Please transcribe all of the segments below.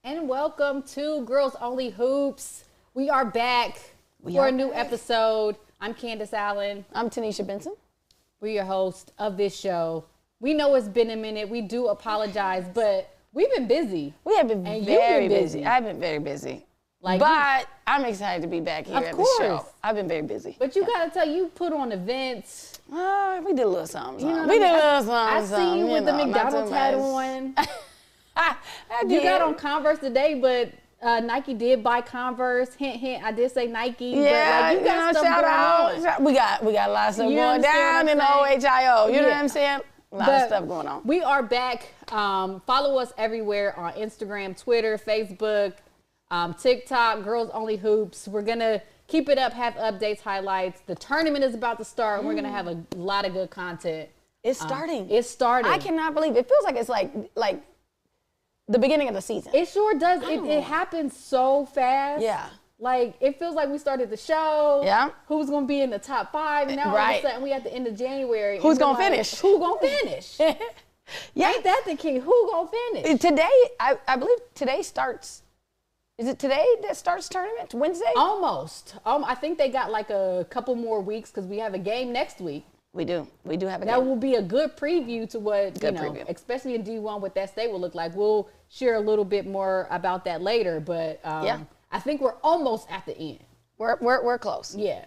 And welcome to Girls Only Hoops. We are back for a new episode. I'm Candace Allen. I'm Tanisha Benson. We're your host of this show. We know it's been a minute. We do apologize, but we've been busy. We have been very busy. I've been very busy. But I'm excited to be back here at the show. I've been very busy. But you got to tell you put on events. We did a little something. You know we did a little something. I see you with the McDonald's hat on. You got on Converse today, but Nike did buy Converse. Hint, hint. I did say Nike. Yeah, but you got stuff going on. We got a lot of stuff going down in the OHIO. You know what I'm saying? A lot of stuff going on. We are back. Follow us everywhere on Instagram, Twitter, Facebook, TikTok, Girls Only Hoops. We're going to keep it up, have updates, highlights. The tournament is about to start, and we're going to have a lot of good content. It's starting. It's starting. I cannot believe it. It feels like it's like the beginning of the season. It sure does. It happens so fast. Yeah. Like, it feels like we started the show. Yeah. Who's going to be in the top 5? And now all of a sudden we at the end of January. Who's going to finish? Who's going to finish? Yeah. Ain't that the key? Who going to finish? Today, I believe today starts. Is it today that starts tournament? Wednesday? Almost. I think they got like a couple more weeks because we have a game next week. We do have a game. That will be a good preview to what, especially in D1, what that state will look like. We'll share a little bit more about that later, but I think we're almost at the end. We're close. Yeah.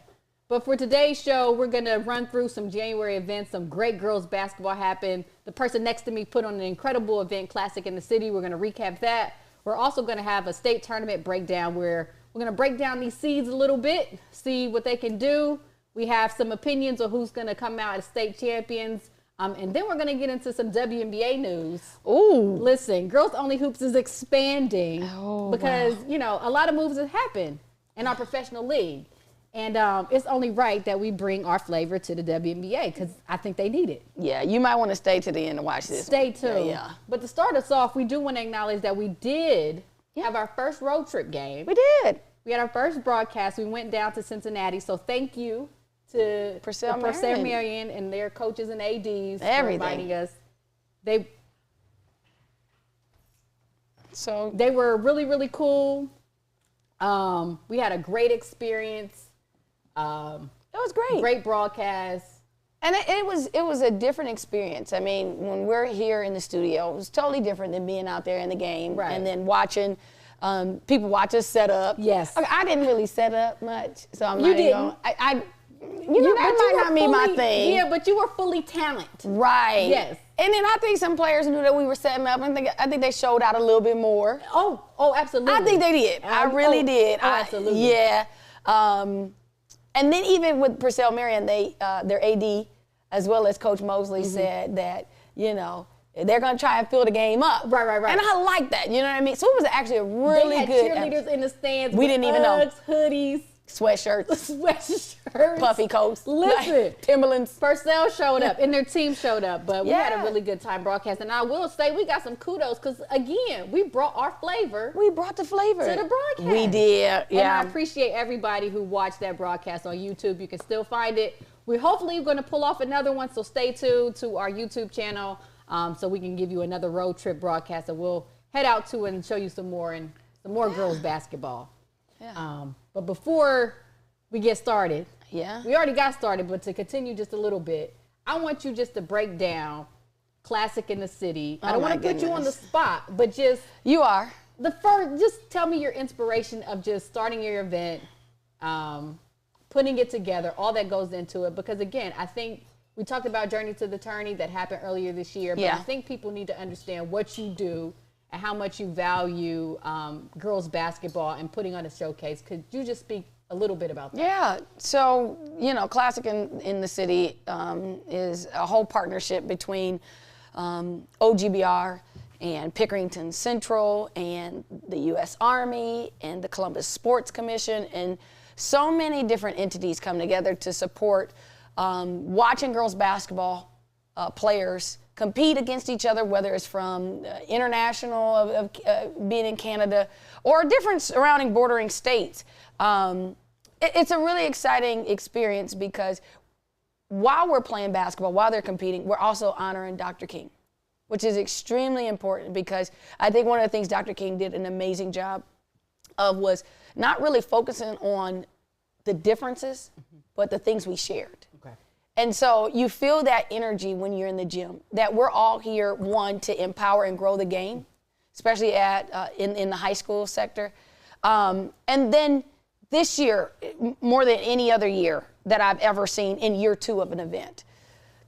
But for today's show, we're going to run through some January events. Some great girls basketball happened. The person next to me put on an incredible event, Classic in the City. We're going to recap that. We're also going to have a state tournament breakdown where we're going to break down these seeds a little bit, see what they can do. We have some opinions of who's going to come out as state champions. And then we're going to get into some WNBA news. Ooh. Listen, Girls Only Hoops is expanding because, a lot of moves have happened in our professional league. And it's only right that we bring our flavor to the WNBA because I think they need it. Yeah, you might want to stay to the end to watch this. Stay tuned. Yeah. But to start us off, we do want to acknowledge that we did have our first road trip game. We did. We had our first broadcast. We went down to Cincinnati. So thank you to Purcell Marion and their coaches and ADs for inviting us. They were really, really cool. We had a great experience. It was great. Great broadcast. And it was a different experience. I mean, when we're here in the studio, it was totally different than being out there in the game. Right. And then watching people watch us set up. Yes. Okay, I didn't really set up much, so I'm you not even didn't. that might not be my thing. Yeah, but you were fully talented. Right. Yes. And then I think some players knew that we were setting up. I think they showed out a little bit more. Oh, absolutely. I think they did. I really did. Absolutely. Yeah. And then even with Purcell Marion, their AD, as well as Coach Mosley, said that, they're going to try and fill the game up. Right. And I like that, you know what I mean? So it was actually a really good. They had cheerleaders in the stands. We didn't even know. Hoodies. Sweatshirts. Puffy coats. Listen. Timberlands. Purcell showed up and their team showed up, but we had a really good time broadcasting. And I will say we got some kudos because, again, we brought our flavor. We brought the flavor to the broadcast. We did, And I appreciate everybody who watched that broadcast on YouTube. You can still find it. We're hopefully going to pull off another one, so stay tuned to our YouTube channel so we can give you another road trip broadcast that we'll head out to and show you some more girls basketball. Yeah. But before we get started, we already got started, but to continue just a little bit, I want you just to break down Classic in the City. I don't want to put you on the spot, but just you are just tell me your inspiration of just starting your event, putting it together, all that goes into it. Because again, I think we talked about Journey to the Tourney that happened earlier this year, but I think people need to understand what you do and how much you value girls basketball and putting on a showcase. Could you just speak a little bit about that? Yeah, so, Classic in the City is a whole partnership between OGBR and Pickerington Central and the U.S. Army and the Columbus Sports Commission, and so many different entities come together to support watching girls basketball players compete against each other, whether it's from international of being in Canada or different surrounding bordering states. It's a really exciting experience because while we're playing basketball, while they're competing, we're also honoring Dr. King. which is extremely important because I think one of the things Dr. King did an amazing job of was not really focusing on the differences, but the things we shared. Okay. And so you feel that energy when you're in the gym, that we're all here, one, to empower and grow the game, especially in the high school sector. And then this year, more than any other year that I've ever seen in year 2 of an event,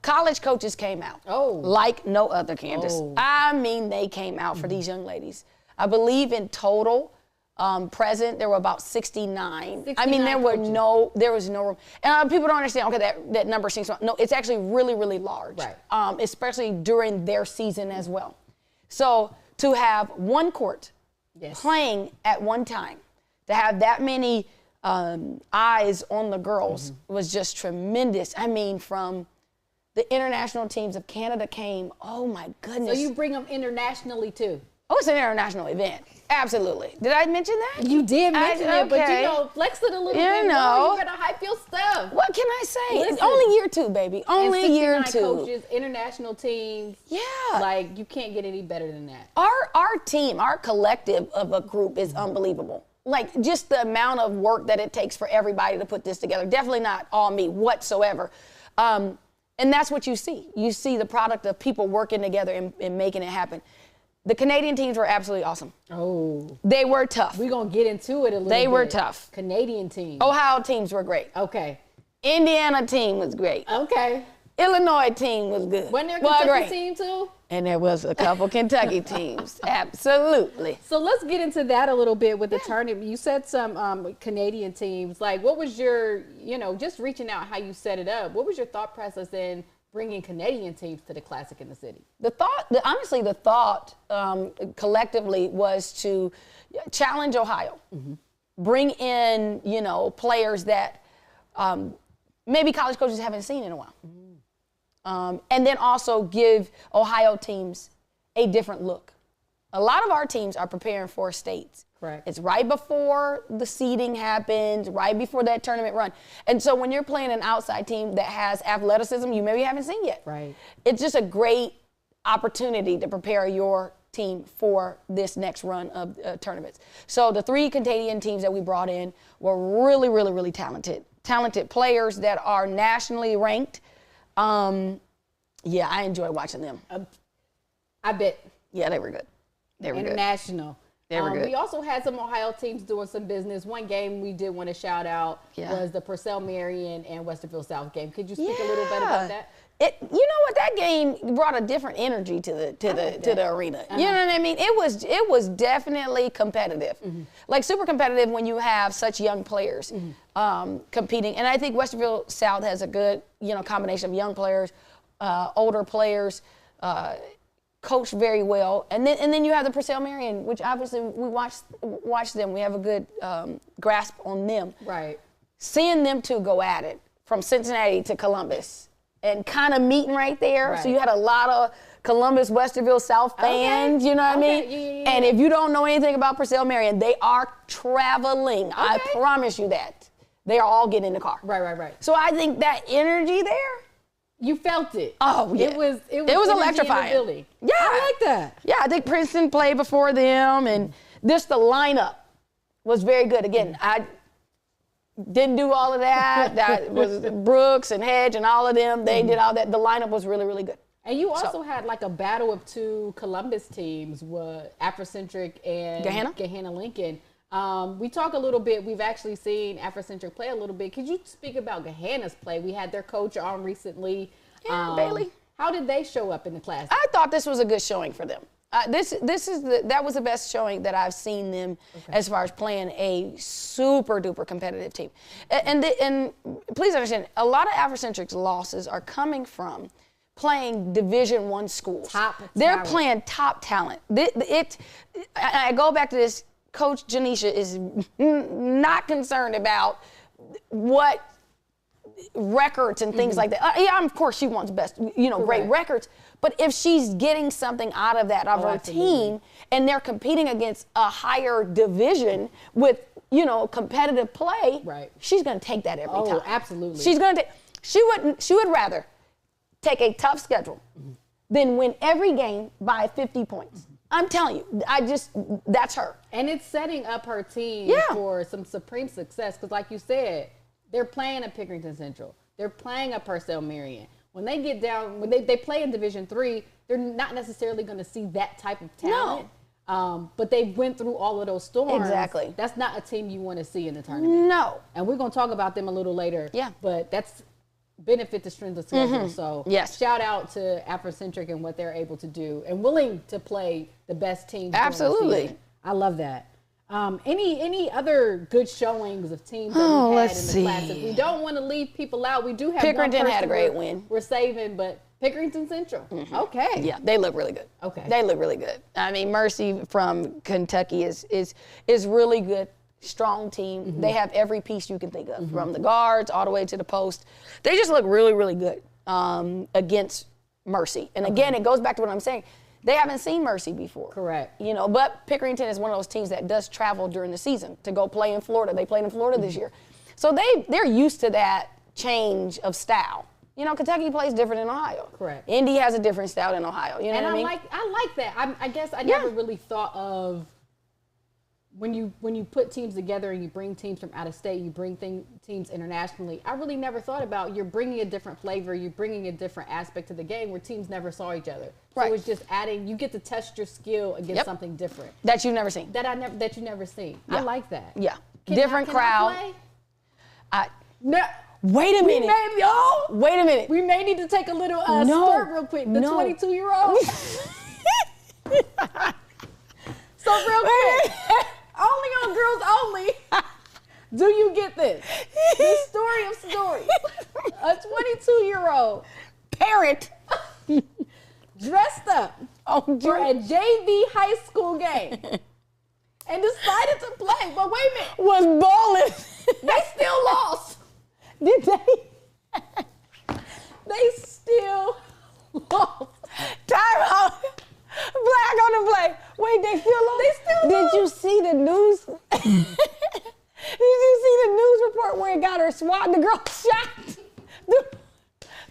college coaches came out like no other, Candace. I mean, they came out for these young ladies. I believe in total, present, there were about 69. I mean, there was no room. And people don't understand, okay, that number seems small. No, it's actually really, really large, right. Especially during their season as well. So to have one court playing at one time, to have that many eyes on the girls was just tremendous. I mean, from the international teams of Canada came, oh my goodness. So you bring them internationally too? Oh, it's an international event. Absolutely. Did I mention that? You did mention it, but flex it a little bit more. You gotta hype your stuff. What can I say? Listen, it's only year 2, baby. Only year 2. Coaches, international teams. Yeah. Like, you can't get any better than that. Our team, our collective of a group is unbelievable. Like, just the amount of work that it takes for everybody to put this together. Definitely not all me whatsoever. And that's what you see. You see the product of people working together and making it happen. The Canadian teams were absolutely awesome. Oh. They were tough. We're going to get into it a little bit. They were tough. Canadian teams. Ohio teams were great. Okay. Indiana team was great. Okay. Illinois team was good. Wasn't there a Kentucky team too? And there was a couple Kentucky teams. Absolutely. So let's get into that a little bit with the tournament. You said some Canadian teams. Like, what was your, just reaching out, how you set it up, what was your thought process in bringing Canadian teams to the Classic in the city? The thought collectively was to challenge Ohio, bring in, players that maybe college coaches haven't seen in a while. And then also give Ohio teams a different look. A lot of our teams are preparing for states. Right. It's right before the seeding happens, right before that tournament run. And so when you're playing an outside team that has athleticism you maybe haven't seen yet, right, it's just a great opportunity to prepare your team for this next run of tournaments. So the 3 Canadian teams that we brought in were really, really, really talented players that are nationally ranked. I enjoy watching them. I bet. Yeah, they were good. They were international. Good. They were good. We also had some Ohio teams doing some business. One game we did want to shout out was the Purcell Marion and Westerville South game. Could you speak a little bit about that? You know what? That game brought a different energy to the arena. You know what I mean? It was definitely competitive, like super competitive when you have such young players competing. And I think Westerville South has a good combination of young players, older players. Coached very well, and then you have the Purcell Marion, which obviously we watch them. We have a good grasp on them. Right. Seeing them two go at it from Cincinnati to Columbus, and kind of meeting right there. Right. So you had a lot of Columbus, Westerville South fans. You know what I mean? Yeah. And if you don't know anything about Purcell Marion, they are traveling. I promise you that. They are all getting in the car. Right. So I think that energy there. You felt it. Oh, yeah. It was electrifying. In the building. Yeah. I like that. Yeah, I think Princeton played before them, and the lineup was very good. Again, I didn't do all of that. That was Brooks and Hedge and all of them. They did all that. The lineup was really, really good. And you also had like a battle of 2 Columbus teams, Afrocentric and Gahanna Lincoln. We talk a little bit. We've actually seen Afrocentric play a little bit. Could you speak about Gahanna's play? We had their coach on recently. Yeah, Bailey. How did they show up in the class? I thought this was a good showing for them. That was the best showing that I've seen them as far as playing a super duper competitive team. And please understand, a lot of Afrocentric's losses are coming from playing Division I schools. They're playing top talent. I go back to this. Coach Janisha is not concerned about what records and things like that. Of course she wants best, great records. But if she's getting something out of that, her team, and they're competing against a higher division with, competitive play, she's going to take that every time. Oh, absolutely. She would rather take a tough schedule then win every game by 50 points. I'm telling you, that's her. And it's setting up her team Yeah. for some supreme success because, like you said, they're playing at Pickerington Central. They're playing at Purcell Marion. When they get down, when they play in Division III, they're not necessarily going to see that type of talent. But they went through all of those storms. Exactly. That's not a team you want to see in the tournament. No. And we're going to talk about them a little later. Yeah. But that's benefit the strength of schedule. So Yes. shout out to Afrocentric and what they're able to do and willing to play the best teams. during the Absolutely. season. I love that. Any other good showings of teams that we've had let's in the Classic? see. We don't want to leave people out. We do have one Pickerington had a person great win. We're saving, but Pickerington Central. Okay. Yeah, they look really good. Okay. They look really good. I mean, Mercy from Kentucky is really good, strong team. They have every piece you can think of, from the guards all the way to the post. They just look really, really good against Mercy. And again, it goes back to what I'm saying. They haven't seen Mercy before. Correct. You know, but Pickerington is one of those teams that does travel during the season to go play in Florida. They played in Florida this year. So they're used to that change of style. You know, Kentucky plays different in Ohio. Correct. Indy has a different style in Ohio. You know And what I mean? I like that. I guess I never really thought of when you put teams together and you bring teams from out of state, you bring teams internationally. I really never thought about you're bringing a different flavor, you're bringing a different aspect to the game where teams never saw each other. Right. So it's just adding. You get to test your skill against something different That you've never seen. that you never seen. I like that. Yeah. Can Different I crowd. play? No. Wait a minute. Wait a minute. We may need to take a little No. spurt real quick. The 22-year-old. So real quick, only on Girls Only, do you get this? The story of stories. A 22-year-old Parent. dressed up for a JV high school game and decided to play. But wait a minute, Was balling. they still lost. Did they? They still lost. Time out. Black on the play. Wait, they still lost? They still Did lost. you see the news? Did you see the news report where it got her swat? The girl shot through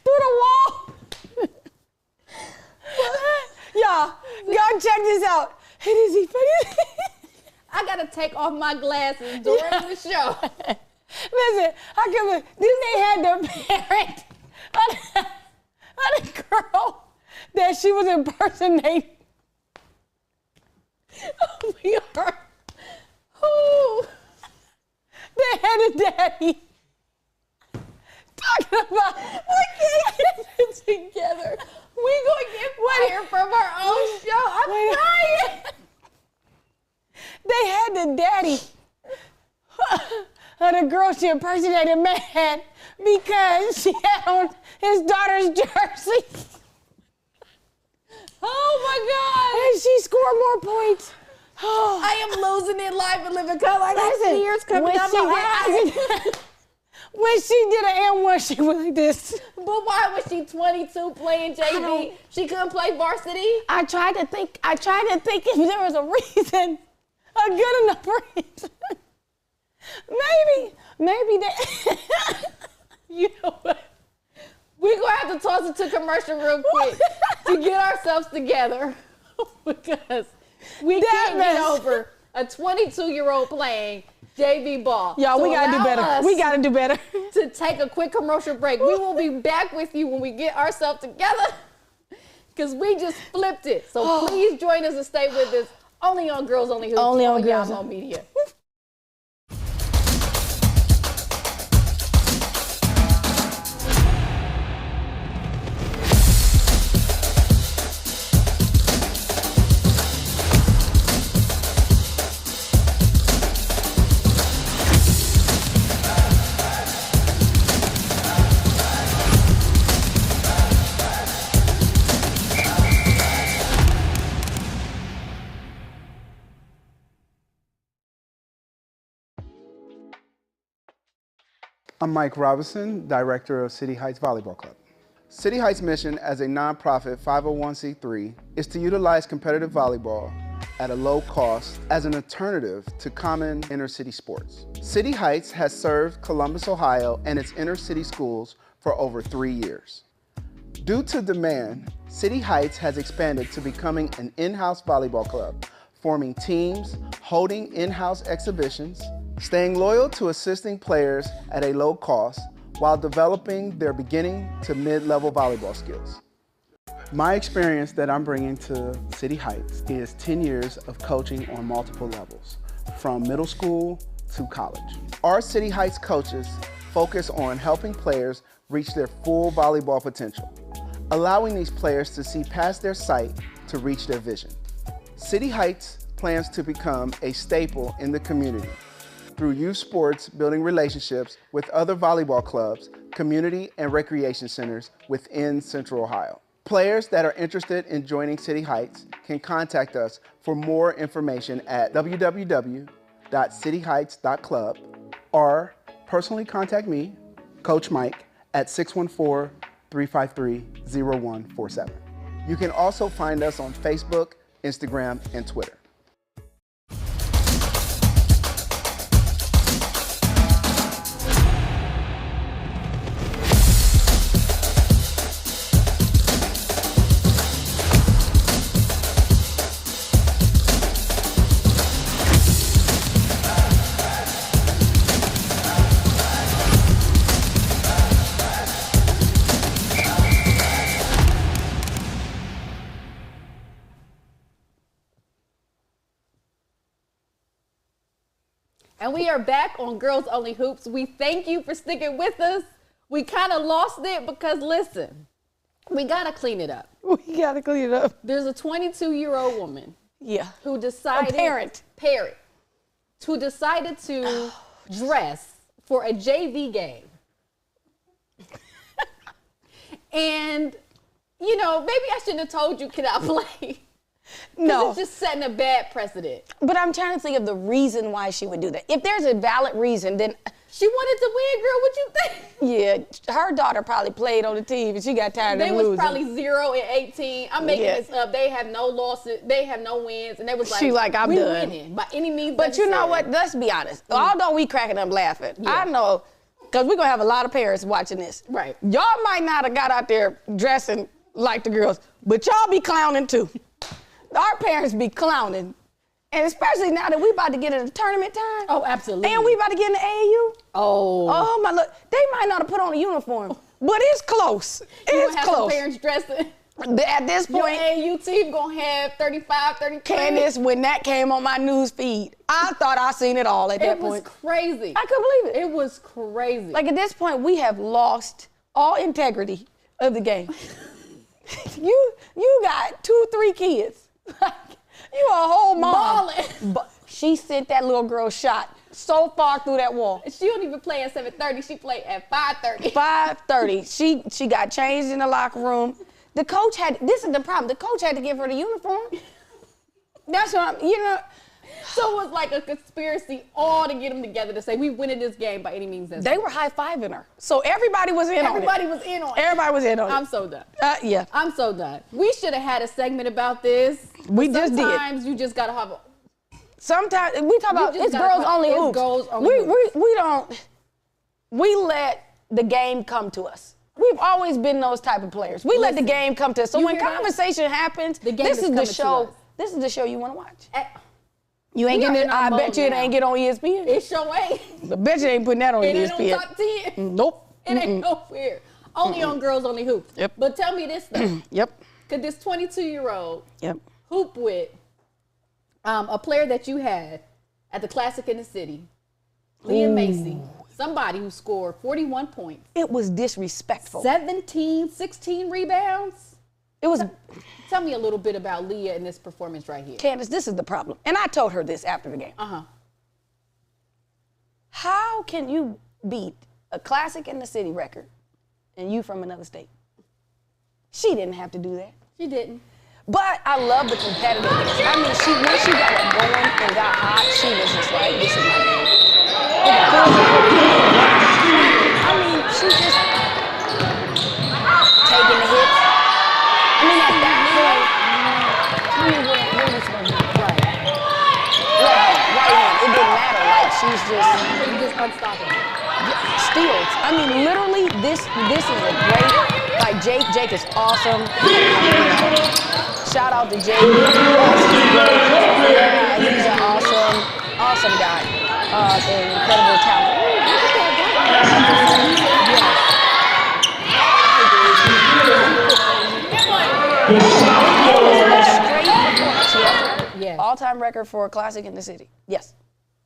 the wall. Y'all, go check this out. It is he funny. I gotta take off my glasses during the show. Listen, I come. Then they had the parent of the girl that she was impersonating. Oh my God. Ooh. They had a daddy talking about, We can't get it together. We gonna get fired from our own show. I'm crying. they had the daddy of the girl she impersonated mad because she had on his daughter's jersey. Oh my God. And she scored more points. Oh. I am losing it live and living color. I got Listen, tears coming when out she my eyes. When she did an M1, she went like this. But why was she 22 playing JV? She couldn't play varsity? I tried to think if there was a reason, a good enough reason. Maybe they. You know what? We're going to have to toss it to commercial real quick to get ourselves together because we can't get over a 22-year-old playing JV ball. Y'all, So we gotta do allow better. us We gotta do better. to take a quick commercial break. We will be back with you when we get ourselves together because we just flipped it. So please join us and stay with us only on Girls Only Hoops. Only on Girls Yamo Media. I'm Mike Robinson, Director of City Heights Volleyball Club. City Heights' mission as a nonprofit 501c3 is to utilize competitive volleyball at a low cost as an alternative to common inner city sports. City Heights has served Columbus, Ohio and its inner city schools for over 3 years. Due to demand, City Heights has expanded to becoming an in-house volleyball club, forming teams, holding in-house exhibitions, staying loyal to assisting players at a low cost while developing their beginning to mid-level volleyball skills. My experience that I'm bringing to City Heights is 10 years of coaching on multiple levels, from middle school to college. Our City Heights coaches focus on helping players reach their full volleyball potential, allowing these players to see past their sight to reach their vision. City Heights plans to become a staple in the community through youth sports, building relationships with other volleyball clubs, community and recreation centers within Central Ohio. Players that are interested in joining City Heights can contact us for more information at www.cityheights.club or personally contact me, Coach Mike, at 614-353-0147. You can also find us on Facebook, Instagram, and Twitter. And we are back on Girls Only Hoops. We thank you for sticking with us. We kind of lost it because, listen, we got to clean it up. We got to clean it up. There's a 22-year-old woman who decided, parent, who decided to dress for a JV game. And, you know, maybe I shouldn't have told you, can I play? No. It's just setting a bad precedent. But I'm trying to think of the reason why she would do that. If there's a valid reason, then... She wanted to win, girl. What you think? Yeah, her daughter probably played on the team and she got tired of losing. They was probably 0-18. I'm making this up. They have no losses. They have no wins. And they was like, she like, I'm we done. Winning by any means But necessary. you know what? Let's be honest. Although we cracking up laughing, I know, because we're going to have a lot of parents watching this. Right. Y'all might not have got out there dressing like the girls, but y'all be clowning too. Our parents be clowning. And especially now that we about to get into tournament time. Oh, absolutely. And we about to get in the AAU. Oh, my look. They might not have put on a uniform, but it's close. It's have close. some parents dressing. At this point, your AAU team gonna have 35, 33. Candace, when that came on my news feed, I thought I seen it all at that point. It was crazy. I couldn't believe it. It was crazy. Like at this point, we have lost all integrity of the game. You got 2-3 kids. You a whole mom. Ballin'. But she sent that little girl shot so far through that wall. She don't even play at 7:30. She played at 5:30. 5:30. She got changed in the locker room. The coach this is the problem. The coach had to give her the uniform. That's what So it was like a conspiracy all to get them together to say, we winning this game by any means necessary. They were high-fiving her. So everybody was in on it. Everybody was in on it. Everybody was in on it. I'm so done. Yeah. I'm so done. We should have had a segment about this. We just did. Sometimes you just gotta have a... Sometimes we talk about it's girls only hoops. Girls only hoops. We let the game come to us. We've always been those type of players. We let the game come to us. So when conversation happens, this is the show. This is the show you want to watch. You ain't getting it. I bet you it ain't get on ESPN. It sure ain't. I bet you ain't putting that on ESPN. It ain't on top 10. Nope. It ain't nowhere. Only on Girls Only Hoops. Yep. But tell me this though. Yep. Could this 22-year-old Yep. hoop with a player that you had at the Classic in the City, Leah Macy, somebody who scored 41 points. It was disrespectful. 16 rebounds? It was. Tell me a little bit about Leah in this performance right here. Candace, this is the problem. And I told her this after the game. How can you beat a Classic in the City record and you from another state? She didn't have to do that. She didn't. But I love the competitiveness. I mean, when she got it going and got hot, she was just like, this is my game. I mean, she just taking the hits. I mean, at that point, I mean, what was going to do? Right hand. It didn't matter. Like, she's just unstoppable. Steals. I mean, literally, this is a great, like, Jake is awesome. Shout out to Jake. Yeah, he's an awesome guy. An incredible talent. Yes. All-time record for a classic in the city. Yes.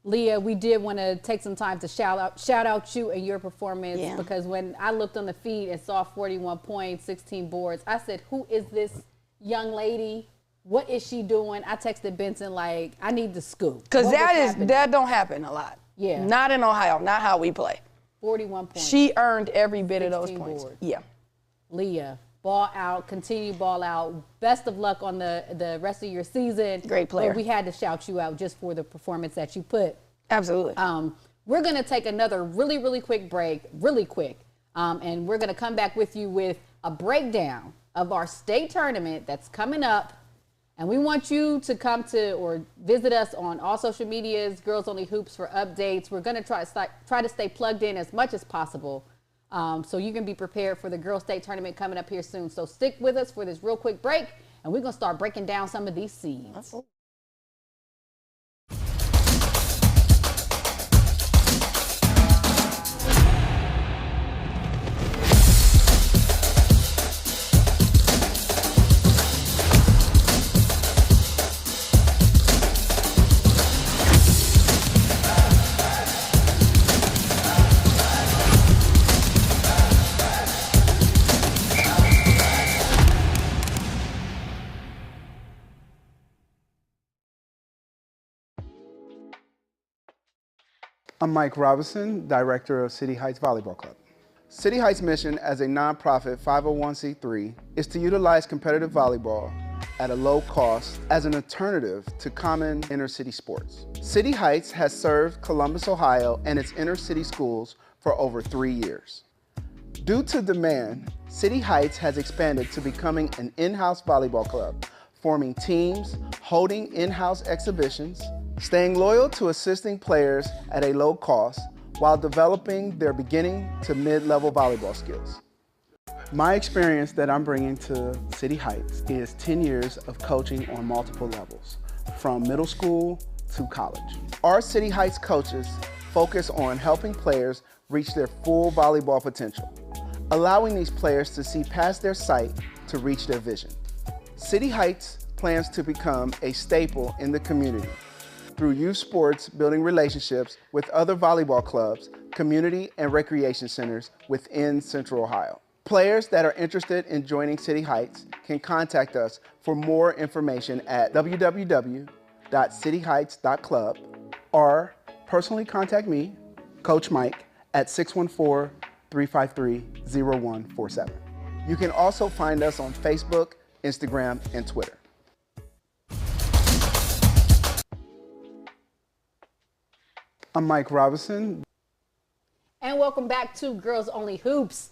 Leah, we did want to take some time to shout out you and your performance, because when I looked on the feed and saw 41 points, 16 boards, I said, who is this young lady? What is she doing? I texted Benson like, I need the scoop. Because that don't happen a lot. Yeah. Not in Ohio, not how we play. 41 points. She earned every bit of those points. Boards. Yeah. Leah, ball out, continue ball out. Best of luck on the rest of your season. Great player. But we had to shout you out just for the performance that you put. Absolutely. We're going to take another really quick break, really quick. And we're going to come back with you with a breakdown of our state tournament that's coming up. And we want you to come to or visit us on all social medias, Girls Only Hoops, for updates. We're going to try to stay plugged in as much as possible, so you can be prepared for the Girls State Tournament coming up here soon. So stick with us for this real quick break, and we're going to start breaking down some of these seeds. I'm Mike Robinson, Director of City Heights Volleyball Club. City Heights' mission as a nonprofit 501c3 is to utilize competitive volleyball at a low cost as an alternative to common inner-city sports. City Heights has served Columbus, Ohio and its inner-city schools for over 3 years. Due to demand, City Heights has expanded to becoming an in-house volleyball club, forming teams, holding in-house exhibitions, staying loyal to assisting players at a low cost while developing their beginning to mid-level volleyball skills. My experience that I'm bringing to City Heights is 10 years of coaching on multiple levels, from middle school to college. Our City Heights coaches focus on helping players reach their full volleyball potential, allowing these players to see past their sight to reach their vision. City Heights plans to become a staple in the community through youth sports, building relationships with other volleyball clubs, community and recreation centers within Central Ohio. Players that are interested in joining City Heights can contact us for more information at www.cityheights.club or personally contact me, Coach Mike, at 614-353-0147. You can also find us on Facebook, Instagram, and Twitter. I'm Mike Robinson. And welcome back to Girls Only Hoops.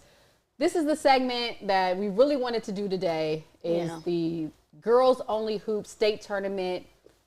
This is the segment that we really wanted to do today, is the Girls Only Hoops State Tournament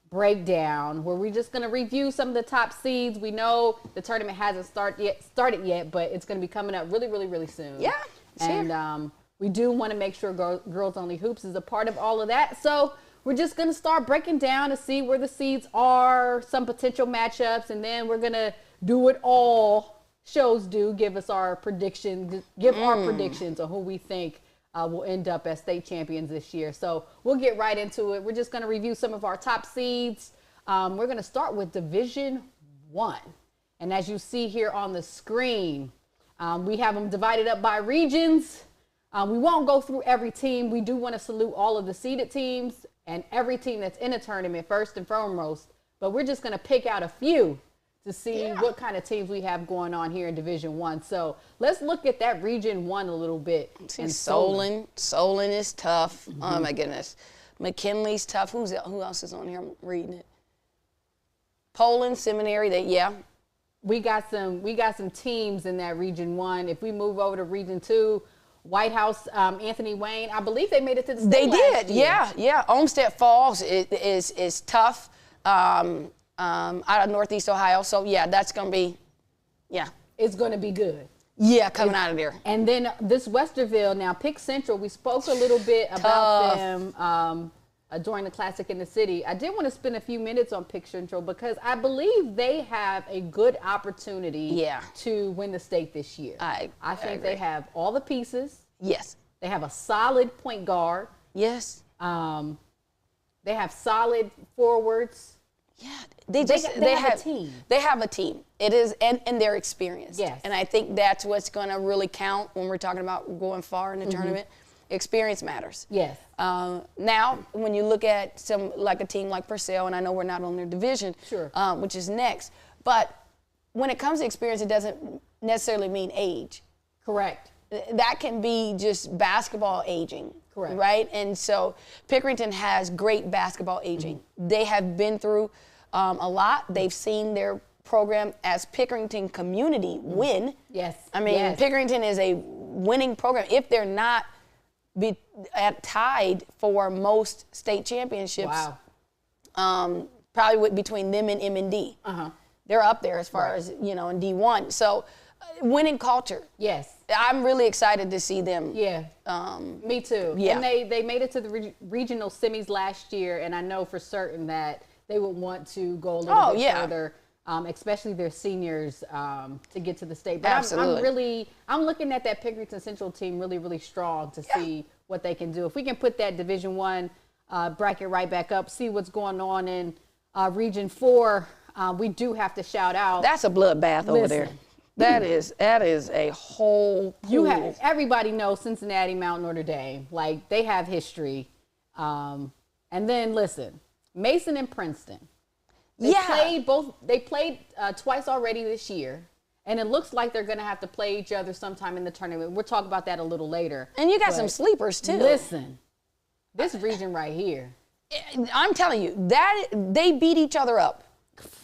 breakdown, where we're just going to review some of the top seeds. We know the tournament hasn't started yet, but it's going to be coming up really soon. Yeah, and we do want to make sure Girls Only Hoops is a part of all of that. So we're just going to start breaking down to see where the seeds are, some potential matchups, and then we're going to do what all shows do, give us our predictions, our predictions on who we think will end up as state champions this year. So we'll get right into it. We're just going to review some of our top seeds. We're going to start with Division I. And as you see here on the screen, we have them divided up by regions. We won't go through every team. We do want to salute all of the seeded teams and every team that's in a tournament first and foremost, but we're just going to pick out a few to see what kind of teams we have going on here in Division I. So let's look at that Region 1 a little bit. And Solon is tough. Oh my goodness. McKinley's tough. Who else is on here? I'm reading it. Poland, Seminary, we got some teams in that Region 1. If we move over to Region 2, White House, Anthony Wayne, I believe they made it to the state. They did, year. yeah. Olmsted Falls is tough, out of Northeast Ohio. So yeah, that's gonna be, is going to be good. Yeah, coming out of there. And then this Westerville, now Pick Central, we spoke a little bit about them during the Classic in the City. I did want to spend a few minutes on Pick Central because I believe they have a good opportunity to win the state this year. I think they have all the pieces. Yes. They have a solid point guard. Yes. They have solid forwards. Yeah, they have a team. They have a team. It is, and they're experienced. Yes. And I think that's what's going to really count when we're talking about going far in the tournament. Experience matters. Yes. Now, when you look at like a team like Purcell, and I know we're not on their division, which is next, but when it comes to experience, it doesn't necessarily mean age. Correct. That can be just basketball aging. Correct. Right? And so Pickerington has great basketball aging. They have been through a lot. They've seen their program as Pickerington community win. Yes. I mean, Pickerington is a winning program. If they're not tied for most state championships, probably between them and M&D. They're up there as far as, in D1. So winning culture. Yes. I'm really excited to see them. Yeah. Me too. Yeah. And they made it to the regional semis last year, and I know for certain that they would want to go a little bit further, especially their seniors, to get to the state. But Absolutely. I'm looking at that Pickerington Central team really, really strong to see what they can do. If we can put that Division I bracket right back up, see what's going on in Region 4, we do have to shout out. That's a bloodbath over there. That is a whole pool. Everybody knows Cincinnati, Mount Notre Dame. Like, they have history. And then listen, Mason and Princeton. They played twice already this year. And it looks like they're going to have to play each other sometime in the tournament. We'll talk about that a little later. And you got some sleepers too. Listen, this region right here. I'm telling you, that they beat each other up.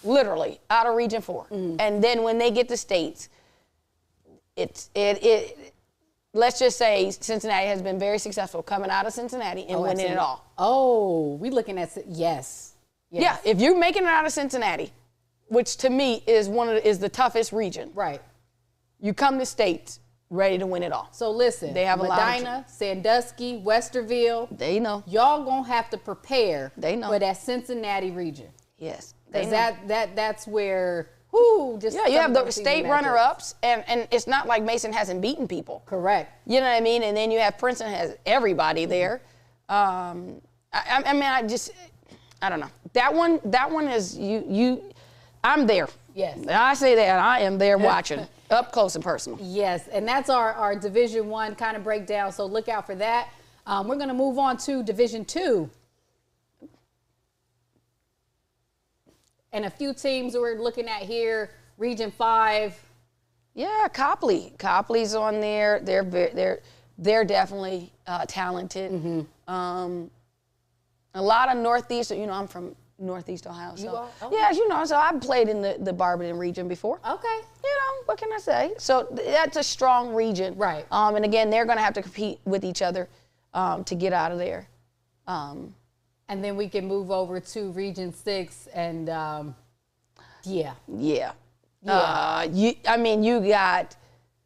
Literally, out of Region 4. And then when they get to states, let's just say Cincinnati has been very successful coming out of Cincinnati and winning it all. Oh, we looking at, yes. Yeah, if you're making it out of Cincinnati, which to me is is the toughest region. Right. You come to states ready to win it all. So listen, they have Medina, Sandusky, Westerville. They know. Y'all gonna have to prepare for that Cincinnati region. Yes. Because that's where, you have the state runner-ups, and it's not like Mason hasn't beaten people. Correct. You know what I mean? And then you have Princeton has everybody there. I don't know. That one is I'm there. Yes. I say that I am there watching up close and personal. Yes, and that's our Division I kind of breakdown. So look out for that. We're going to move on to Division II. And a few teams we're looking at here, Region 5. Yeah, Copley. Copley's on there. They're definitely talented. A lot of Northeast. I'm from Northeast Ohio. So. You are? Oh. Yeah, so I've played in the Barberton region before. Okay. What can I say? So that's a strong region. Right. And again, they're going to have to compete with each other to get out of there. And then we can move over to Region 6 and, Yeah. You got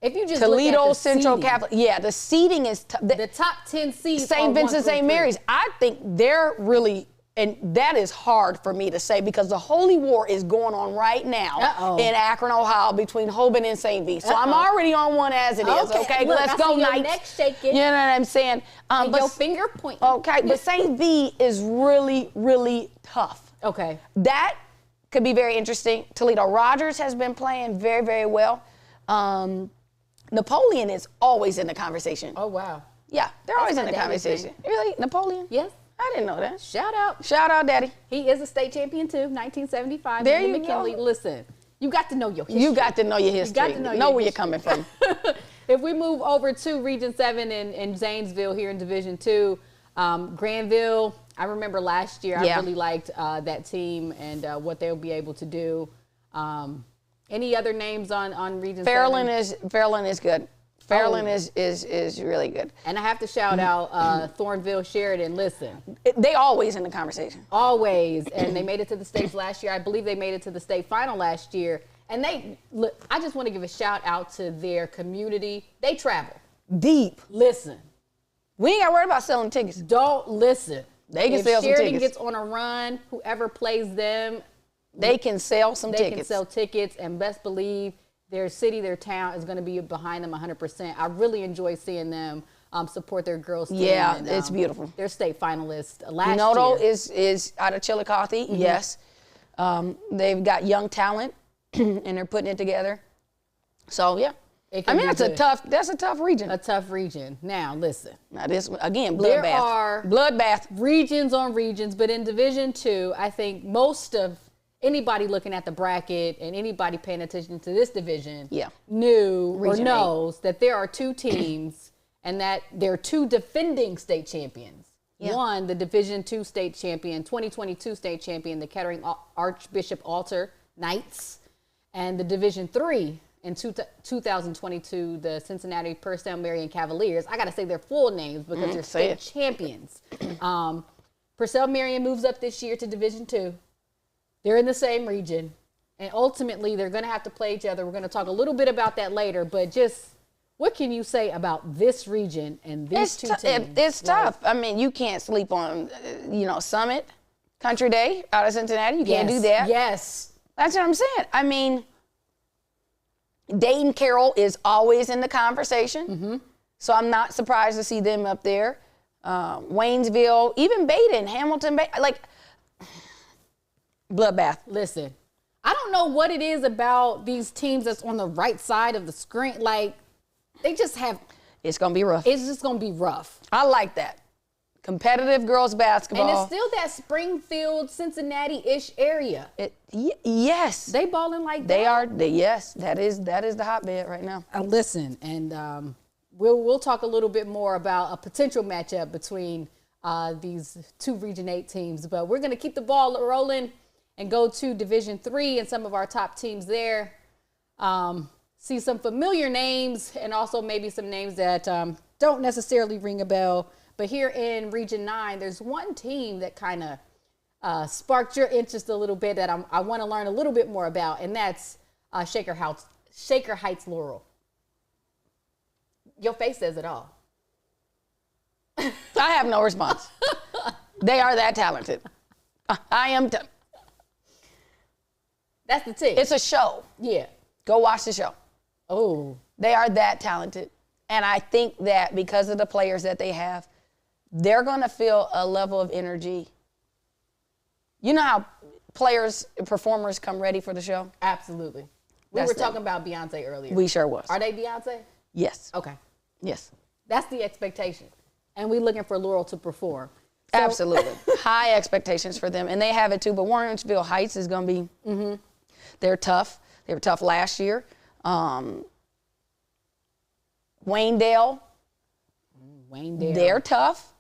if you just Toledo, look at Central Catholic. Yeah, the seeding is the top 10 seeds. St. Vincent, St. Mary's. I think they're really, and that is hard for me to say because the Holy War is going on right now in Akron, Ohio, between Hoban and St. V. So I'm already on one as it is. Okay, look, let's go, Knights. Neck shaking. You know what I'm saying? And your finger pointing. Okay, but St. V is really, really tough. Okay. That could be very interesting. Toledo Rogers has been playing very, very well. Napoleon is always in the conversation. Oh, wow. Yeah, they're always in the conversation. Really? Napoleon? Yes. I didn't know that. Shout out. Shout out, Daddy. He is a state champion, too, 1975. There you McKinley. go. Listen, you got to know your history. You got to know your history. You got to know where you're coming from. If we move over to Region 7 in Zanesville here in Division 2, Granville, I remember last year I really liked that team and what they'll be able to do. Any other names on Region 7? Fairland is good. Fairland is really good. And I have to shout out Thornville, Sheridan. Listen. They always in the conversation. Always. And they made it to the states last year. I believe they made it to the state final last year. And they look. I just want to give a shout out to their community. They travel Deep. Listen, We ain't got to worry about selling tickets. don't listen. They can if sell some Sheridan tickets. gets on a run, whoever plays them, They can sell some they tickets. can sell tickets, and best believe their city, their town is going to be behind them 100%. I really enjoy seeing them support their girls team. Yeah, and, it's beautiful. They're state finalists last Noto year. is out of Chillicothe, yes. They've got young talent, and they're putting it together. So, yeah. It I can mean, be that's a tough region. a tough region. Now, listen. Now, this, again, There bloodbath. are Bloodbath. regions on regions, but in Division II, I think most of anybody looking at the bracket and anybody paying attention to this division knew Region or knows that there are two teams and that there are two defending state champions. Yeah. One, the Division II state champion, 2022 state champion, the Kettering Archbishop Alter Knights, and the Division III in 2022, the Cincinnati Purcell Marion Cavaliers. I got to say their full names because they're state champions. Purcell Marion moves up this year to Division II. They're in the same region. And ultimately, they're going to have to play each other. We're going to talk a little bit about that later. But just what can you say about this region and these two teams? It's tough. I mean, you can't sleep on, Summit, Country Day out of Cincinnati. You can't do that. Yes. That's what I'm saying. I mean, Dayton Carroll is always in the conversation. So I'm not surprised to see them up there. Waynesville, even Baden, Hamilton, like, bloodbath. Listen, I don't know what it is about these teams that's on the right side of the screen. Like, they just have. It's going to be rough. It's just going to be rough. I like that. Competitive girls basketball. And it's still that Springfield, Cincinnati-ish area. Yes. They balling like They that. are. Yes, that is the hotbed right now. Listen, and we'll talk a little bit more about a potential matchup between these two Region 8 teams. But we're going to keep the ball rolling and go to Division 3 and some of our top teams there. See some familiar names and also maybe some names that don't necessarily ring a bell. But here in Region 9, there's one team that kind of sparked your interest a little bit that I want to learn a little bit more about, and that's Shaker Heights Laurel. Your face says it all. I have no response. They are that talented. I am. That's the team. It's a show. Yeah. Go watch the show. Oh. They are that talented. And I think that because of the players that they have, they're going to feel a level of energy. You know how performers come ready for the show? Absolutely. We were talking about Beyonce earlier. We sure was. Are they Beyonce? Yes. Okay. Yes. That's the expectation. And we're looking for Laurel to perform. So, Absolutely. High expectations for them. And they have it too. But Warrensville Heights is going to be, they're tough. They were tough last year. Wayndale, they're tough.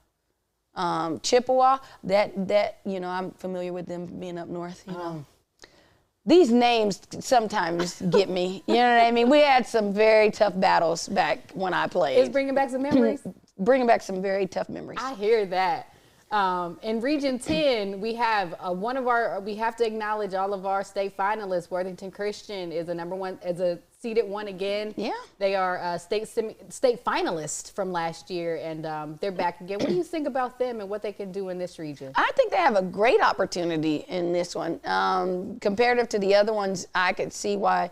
Chippewa, that I'm familiar with them being up north. These names sometimes get me. You know what I mean? We had some very tough battles back when I played. It's bringing back some memories. Bringing back some very tough memories. I hear that. In Region 10, we have we have to acknowledge all of our state finalists. Worthington Christian is a seeded one again. Yeah. They are a state finalist from last year, and they're back again. What do you think about them and what they can do in this region? I think they have a great opportunity in this one. Comparative to the other ones, I could see why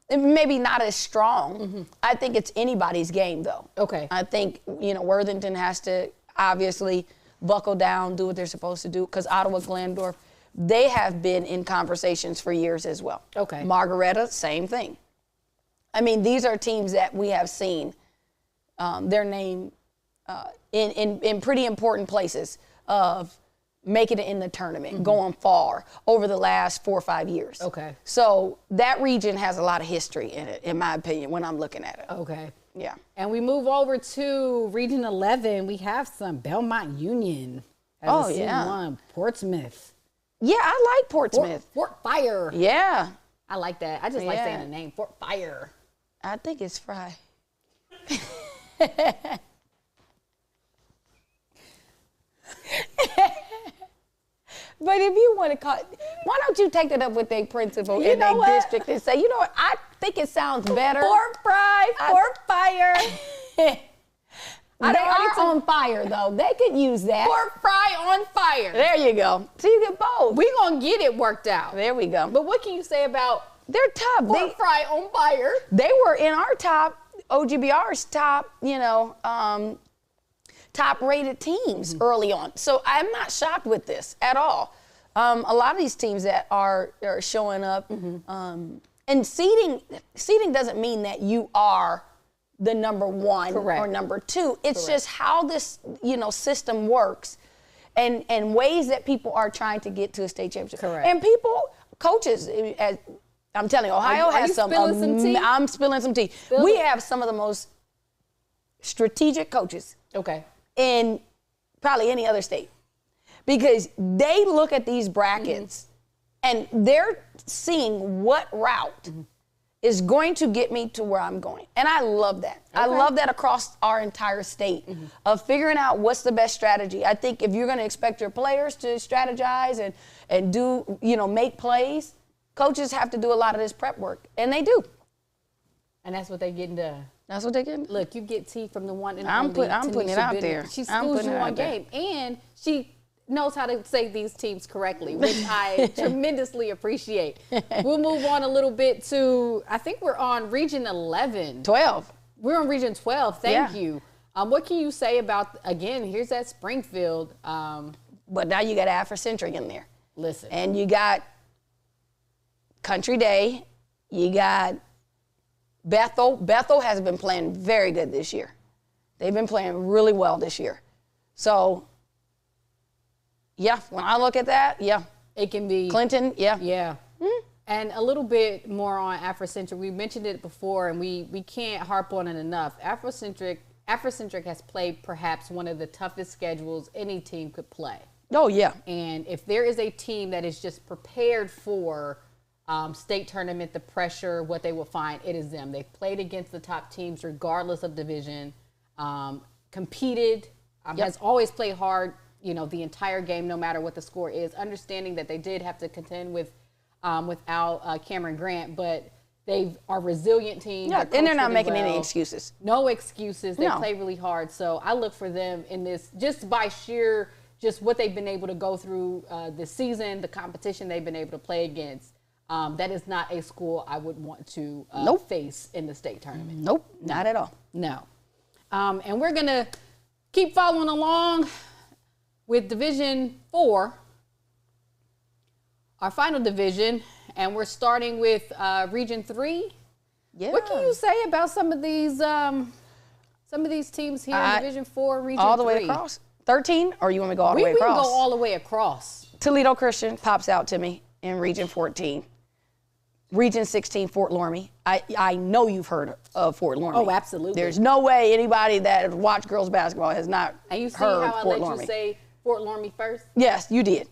maybe not as strong. I think it's anybody's game, though. Okay. I think, Worthington has to obviously buckle down, do what they're supposed to do, because Ottawa Glandorf, they have been in conversations for years as well. Okay. Margaretta, same thing. I mean, these are teams that we have seen their name in pretty important places of making it in the tournament, going far over the last 4 or 5 years. Okay. So that region has a lot of history in it, in my opinion, when I'm looking at it. Okay. Yeah. And we move over to Region 11. We have some Belmont Union. Oh, yeah. C1, Portsmouth. Yeah, I like Portsmouth. Fort Fire. Yeah. I like that. I just like saying the name, Fort Fire. I think it's Fry. But if you want to call, why don't you take that up with their principal in their district and say, you know what, I think it sounds better. Pork fry, pork fire. They are on fire, though. They could use that. Pork fry on fire. There you go. So you get both. We're going to get it worked out. There we go. But what can you say about they're tough. pork fry on fire? They were in our top, OGBR's top, top-rated teams early on. So I'm not shocked with this at all. A lot of these teams that are showing up, and seeding doesn't mean that you are the number one or number two. It's just how this, system works and ways that people are trying to get to a state championship. Correct. And coaches, I'm telling you, Ohio has some. I'm spilling some tea. We have some of the most strategic coaches. Okay. In probably any other state, because they look at these brackets and they're seeing what route is going to get me to where I'm going. And I love that. Okay. I love that across our entire state of figuring out what's the best strategy. I think if you're going to expect your players to strategize and do, make plays, coaches have to do a lot of this prep work, and they do. And that's what they're getting done. That's what they get. Look, you get tea from the one and I'm only. I'm putting it out there. She schools you on game, and she knows how to say these teams correctly, which I tremendously appreciate. We'll move on a little bit to, I think we're on Region 11. 12. We're on Region 12. Thank you. What can you say about, again, here's that Springfield. But now you got Afrocentric in there. Listen. And you got Country Day. You got Bethel. Bethel has been playing very good this year. They've been playing really well this year. So, yeah, when I look at that, yeah. It can be. Clinton, yeah. Yeah. And a little bit more on Afrocentric. We mentioned it before, and we can't harp on it enough. Afrocentric has played perhaps one of the toughest schedules any team could play. Oh, yeah. And if there is a team that is just prepared for state tournament, the pressure, what they will find, it is them. They've played against the top teams regardless of division, competed, has always played hard, the entire game, no matter what the score is, understanding that they did have to contend with without Cameron Grant, but they are a resilient team. Yeah, and they're not making any excuses. No excuses. They play really hard. So I look for them in this just by sheer just what they've been able to go through this season, the competition they've been able to play against. That is not a school I would want to face in the state tournament. Nope, not at all. No. And we're going to keep following along with Division 4, our final division, and we're starting with Region 3. Yeah. What can you say about some of these teams here in Division 4, Region 3? All the way across? 13, or you want me to go all the way across? We can go all the way across. Toledo Christian pops out to me in Region 14. Region 16, Fort Loramie. I know you've heard of Fort Loramie. Oh, absolutely. There's no way anybody that has watched girls basketball has not and you see heard how I Fort let Loramie. You say Fort Loramie first? Yes, you did.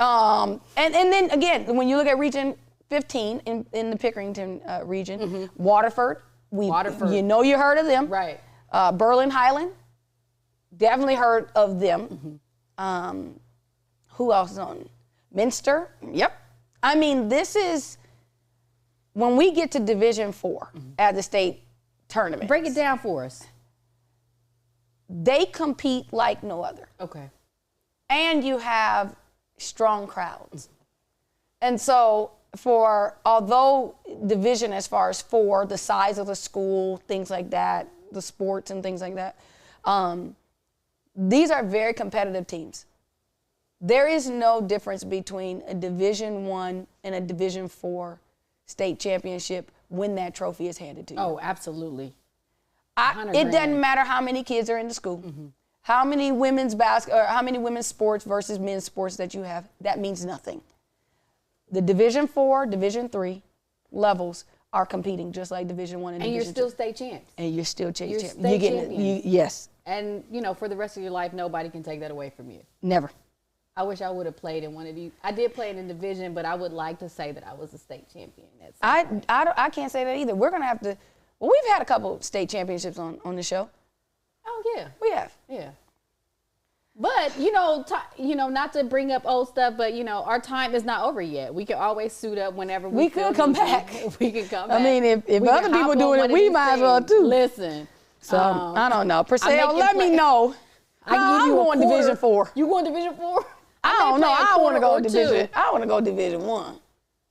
And then, again, when you look at Region 15 in the Pickerington region, Waterford. Waterford. You know you heard of them. Right. Berlin Highland. Definitely heard of them. Who else is on? Minster. Yep. I mean, this is... When we get to Division 4 at the state tournament. Break it down for us. They compete like no other. Okay. And you have strong crowds. And so although division as far as 4, the size of the school, things like that, the sports and things like that, these are very competitive teams. There is no difference between a Division 1 and a Division 4 state championship when that trophy is handed to you. Oh, absolutely. It doesn't matter how many kids are in the school, how many women's how many women's sports versus men's sports that you have. That means nothing. The Division 4, Division 3 levels are competing just like Division 1 and Division 2. And you're still state champs. And you're still state champ. You're state champion. Yes. And for the rest of your life, nobody can take that away from you. Never. I wish I would have played in one of these. I did play in a division, but I would like to say that I was a state champion. I can't say that either. We're going to have to. Well, we've had a couple state championships on the show. Oh, yeah. We have. Yeah. But not to bring up old stuff, but our time is not over yet. We can always suit up whenever we could come back. We can come back. I mean, if other people doing it, we might as well too. Listen. So I don't know. Purcell, let me know. I'm going Division 4. You going Division 4? I don't know. I want to go Division. I want to go Division 1.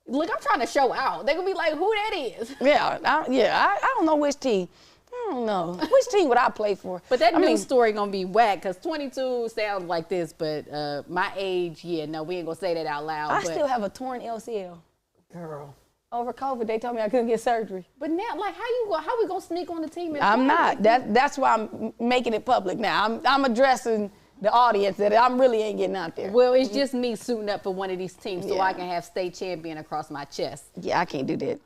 Look, I'm trying to show out. They're gonna be like, who that is? Yeah, I don't know which team. I don't know. Which team would I play for? But that news story gonna be whack because 22 sounds like this, but my age, we ain't gonna say that out loud. I still have a torn LCL. Girl. Over COVID, they told me I couldn't get surgery. But now, like, how we gonna sneak on the team? I'm not. That's why I'm making it public now. I'm addressing the audience that I'm really ain't getting out there. Well, it's just me suiting up for one of these teams so I can have state champion across my chest. Yeah, I can't do that.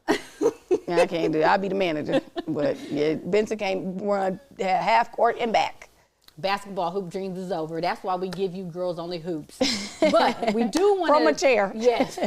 I can't do that. I'll be the manager. But yeah, Benson can't run half court and back. Basketball hoop dreams is over. That's why we give you girls only hoops. But we do want to. From a chair. Yes.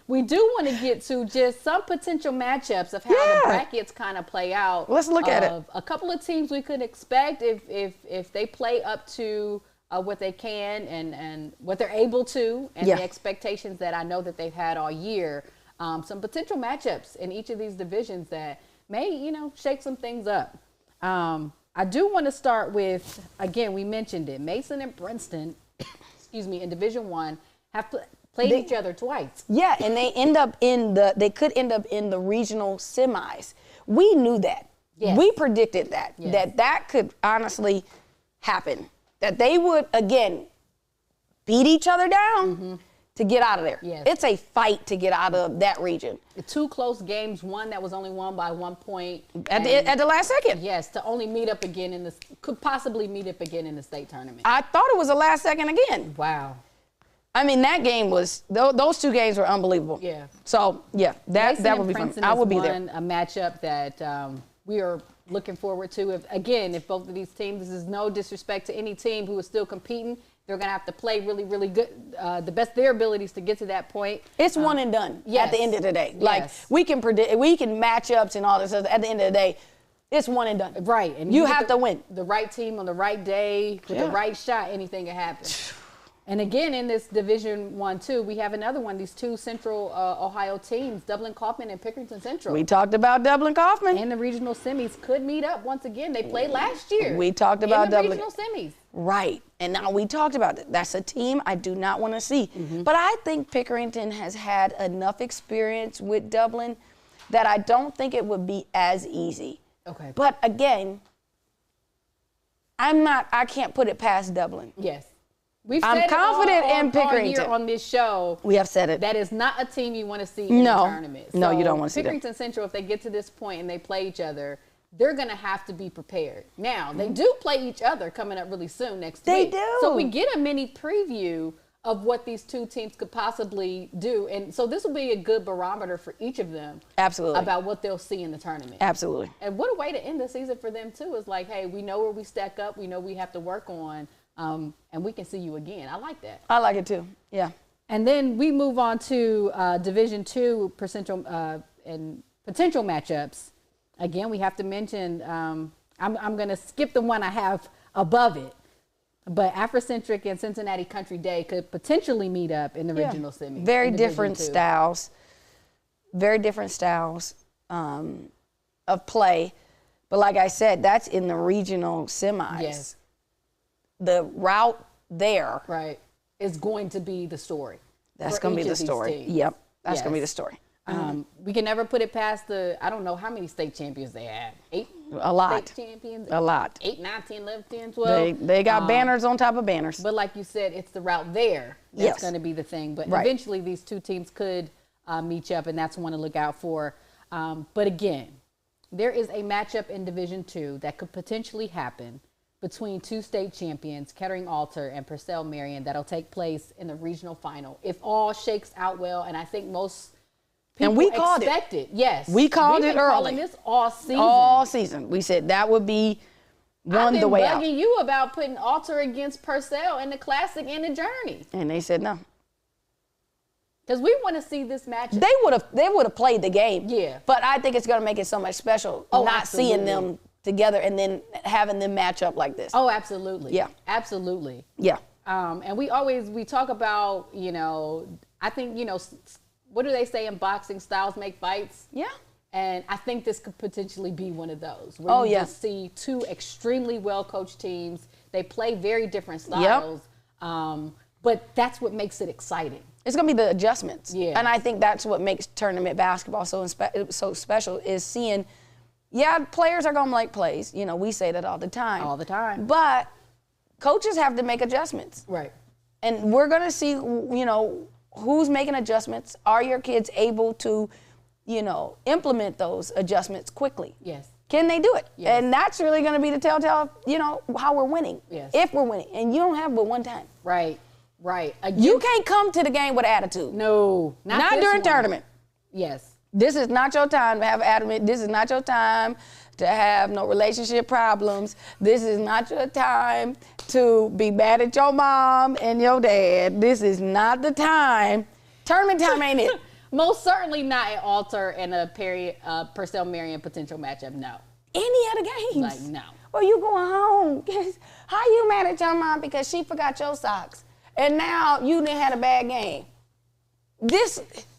We do want to get to just some potential matchups of how the brackets kind of play out. Let's look at it. A couple of teams we could expect if they play up to what they can and what they're able to and the expectations that I know that they've had all year. Some potential matchups in each of these divisions that may, shake some things up. I do want to start with, again, we mentioned it, Mason and Princeton, in Division I have played each other twice. Yeah, and they could end up in the regional semis. We knew that. Yes. We predicted that. Yes. That could honestly happen. That they would, again, beat each other down to get out of there. Yes. It's a fight to get out of that region. The two close games, one that was only won by 1 point. At the last second. Yes, to only meet up again could possibly meet up again in the state tournament. I thought it was the last second again. Wow. I mean, that game was, those two games were unbelievable. Yeah. So, yeah, that would be fun. I would be there. A matchup that we are looking forward to. If both of these teams, this is no disrespect to any team who is still competing, they're going to have to play really, really good, the best of their abilities to get to that point. It's one and done at the end of the day. Yes. Like, we can predict, we can matchups and all this stuff. At the end of the day, it's one and done. Right. And you have to win. The right team on the right day with the right shot, anything can happen. And again, in this Division I, too, we have another one, these two Central Ohio teams, Dublin-Coffman and Pickerington Central. We talked about Dublin-Coffman. And the regional semis could meet up once again. They played last year. We talked about Dublin. regional semis. Right. And now we talked about it. That's a team I do not want to see. But I think Pickerington has had enough experience with Dublin that I don't think it would be as easy. Okay. But again, I can't put it past Dublin. Yes. I'm confident in Pickerington. All year on this show. We have said it. That is not a team you want to see in the tournament. No, you don't want to see them. Pickerington Central, if they get to this point and they play each other, they're going to have to be prepared. Now, they do play each other coming up really soon next week. They do. So we get a mini preview of what these two teams could possibly do. And so this will be a good barometer for each of them. Absolutely. About what they'll see in the tournament. Absolutely. And what a way to end the season for them, too, is like, hey, we know where we stack up. We know we have to work on. And we can see you again. I like that. I like it too. Yeah. And then we move on to Division II and potential matchups. Again, we have to mention. I'm going to skip the one I have above it, but Afrocentric and Cincinnati Country Day could potentially meet up in the regional semis. Very different styles. Very different styles of play, but like I said, that's in the regional semis. Yes. The route there is going to be the story. That's going to be the story. Yep. That's going to be the story. We can never put it past I don't know how many state champions they have. 8? A lot. State champions? A lot. 8, 9, 10, 11, 10, 12. They got banners on top of banners. But like you said, it's the route there that's going to be the thing. But eventually these two teams could meet up, and that's one to look out for. But again, there is a matchup in Division II that could potentially happen between two state champions, Kettering Alter and Purcell Marion, that'll take place in the regional final. If all shakes out well, and I think most people expect it. Yes. We called it early. Calling this all season. All season. We said that would be the way out. I've been bugging you about putting Alter against Purcell in the Classic and the Journey. And they said no. Because we want to see this match. They would have played the game. Yeah. But I think it's going to make it so much special not seeing them together and then having them match up like this. Oh, absolutely. Yeah. Absolutely. Yeah. And we talk about, I think, what do they say in boxing? Styles make fights. Yeah. And I think this could potentially be one of those where you yeah. just see two extremely well-coached teams. They play very different styles, but that's what makes it exciting. It's going to be the adjustments. Yeah. And I think that's what makes tournament basketball so special is seeing, players are going to make plays. We say that all the time. All the time. But coaches have to make adjustments. Right. And we're going to see, who's making adjustments. Are your kids able to, implement those adjustments quickly? Yes. Can they do it? Yes. And that's really going to be the telltale, how we're winning. Yes. If we're winning. And you don't have but one time. Right. Right. Again, You can't come to the game with attitude. No. Not this during one. tournament. Yes. This is not your time to have attitude. This is not your time to have no relationship problems. This is not your time to be mad at your mom and your dad. This is not the time. Tournament time ain't it. Most certainly not an Alter and a Purcell Marion potential matchup. No. Any other games. Like, no. Or you going home. How you mad at your mom because she forgot your socks? And now you done had a bad game.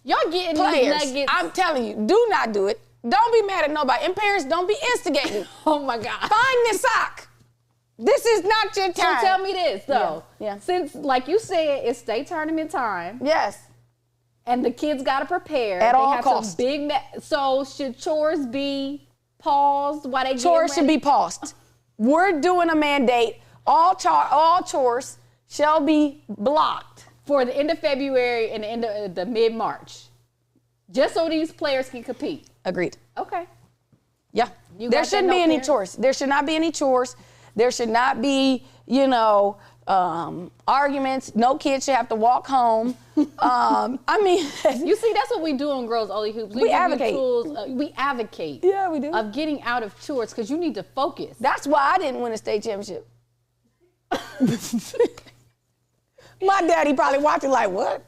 Y'all getting Players, these nuggets. I'm telling you, do not do it. Don't be mad at nobody. And parents, don't be instigating. Oh my God. Find the sock. This is not your time. So tell me this though. Yeah. Since, like you said, it's state tournament time. Yes. And the kids got to prepare. At they all have costs. Some big so should chores be paused while they Chores should be paused. We're doing a mandate. All chores shall be blocked. For the end of February and the end of the mid-March. Just so these players can compete. Agreed. Okay. Yeah. You There got that shouldn't note, be any parents? chores. There should not be any chores. There should not be, arguments. No kid should have to walk home. You see, that's what we do on Girls Only Hoops. We give you advocate. Tools, we advocate. Yeah, we do. Of getting out of chores because you need to focus. That's why I didn't win a state championship. My daddy probably watching like, what?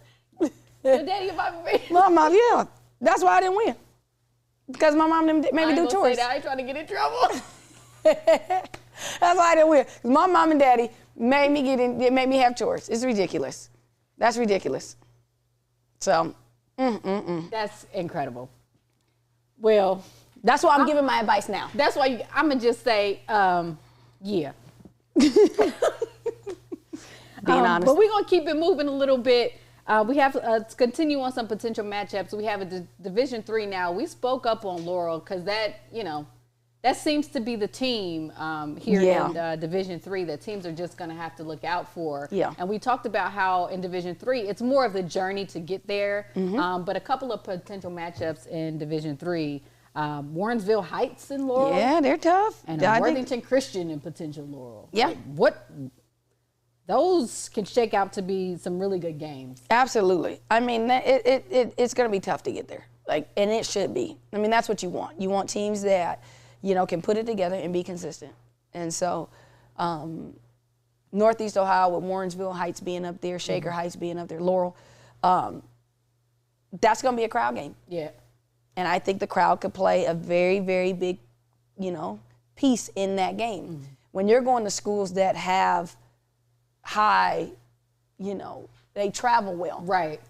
Your daddy about me. My mom, yeah. That's why I didn't win. Because my mom didn't made me do chores. I ain't trying to get in trouble. That's why I didn't win. 'Cause my mom and daddy made me have chores. It's ridiculous. That's ridiculous. So, That's incredible. Well, that's why I'm giving my advice now. that's why I'm going to just say, yeah. Being honest. But we're going to keep it moving a little bit. We have to continue on some potential matchups. We have a Division III now. We spoke up on Laurel because that seems to be the team here in Division III that teams are just going to have to look out for. Yeah. And we talked about how in Division III, it's more of the journey to get there. But a couple of potential matchups in Division III. Warrensville Heights in Laurel. Yeah, they're tough. And I think- Worthington Christian in potential Laurel. Yeah. Those can shake out to be some really good games. Absolutely. I mean, it's going to be tough to get there. And it should be. I mean, that's what you want. You want teams that, can put it together and be consistent. And so, Northeast Ohio with Warrensville Heights being up there, Shaker Heights being up there, Laurel, that's going to be a crowd game. Yeah. And I think the crowd could play a very, very big, piece in that game. When you're going to schools that have high, they travel well. Right.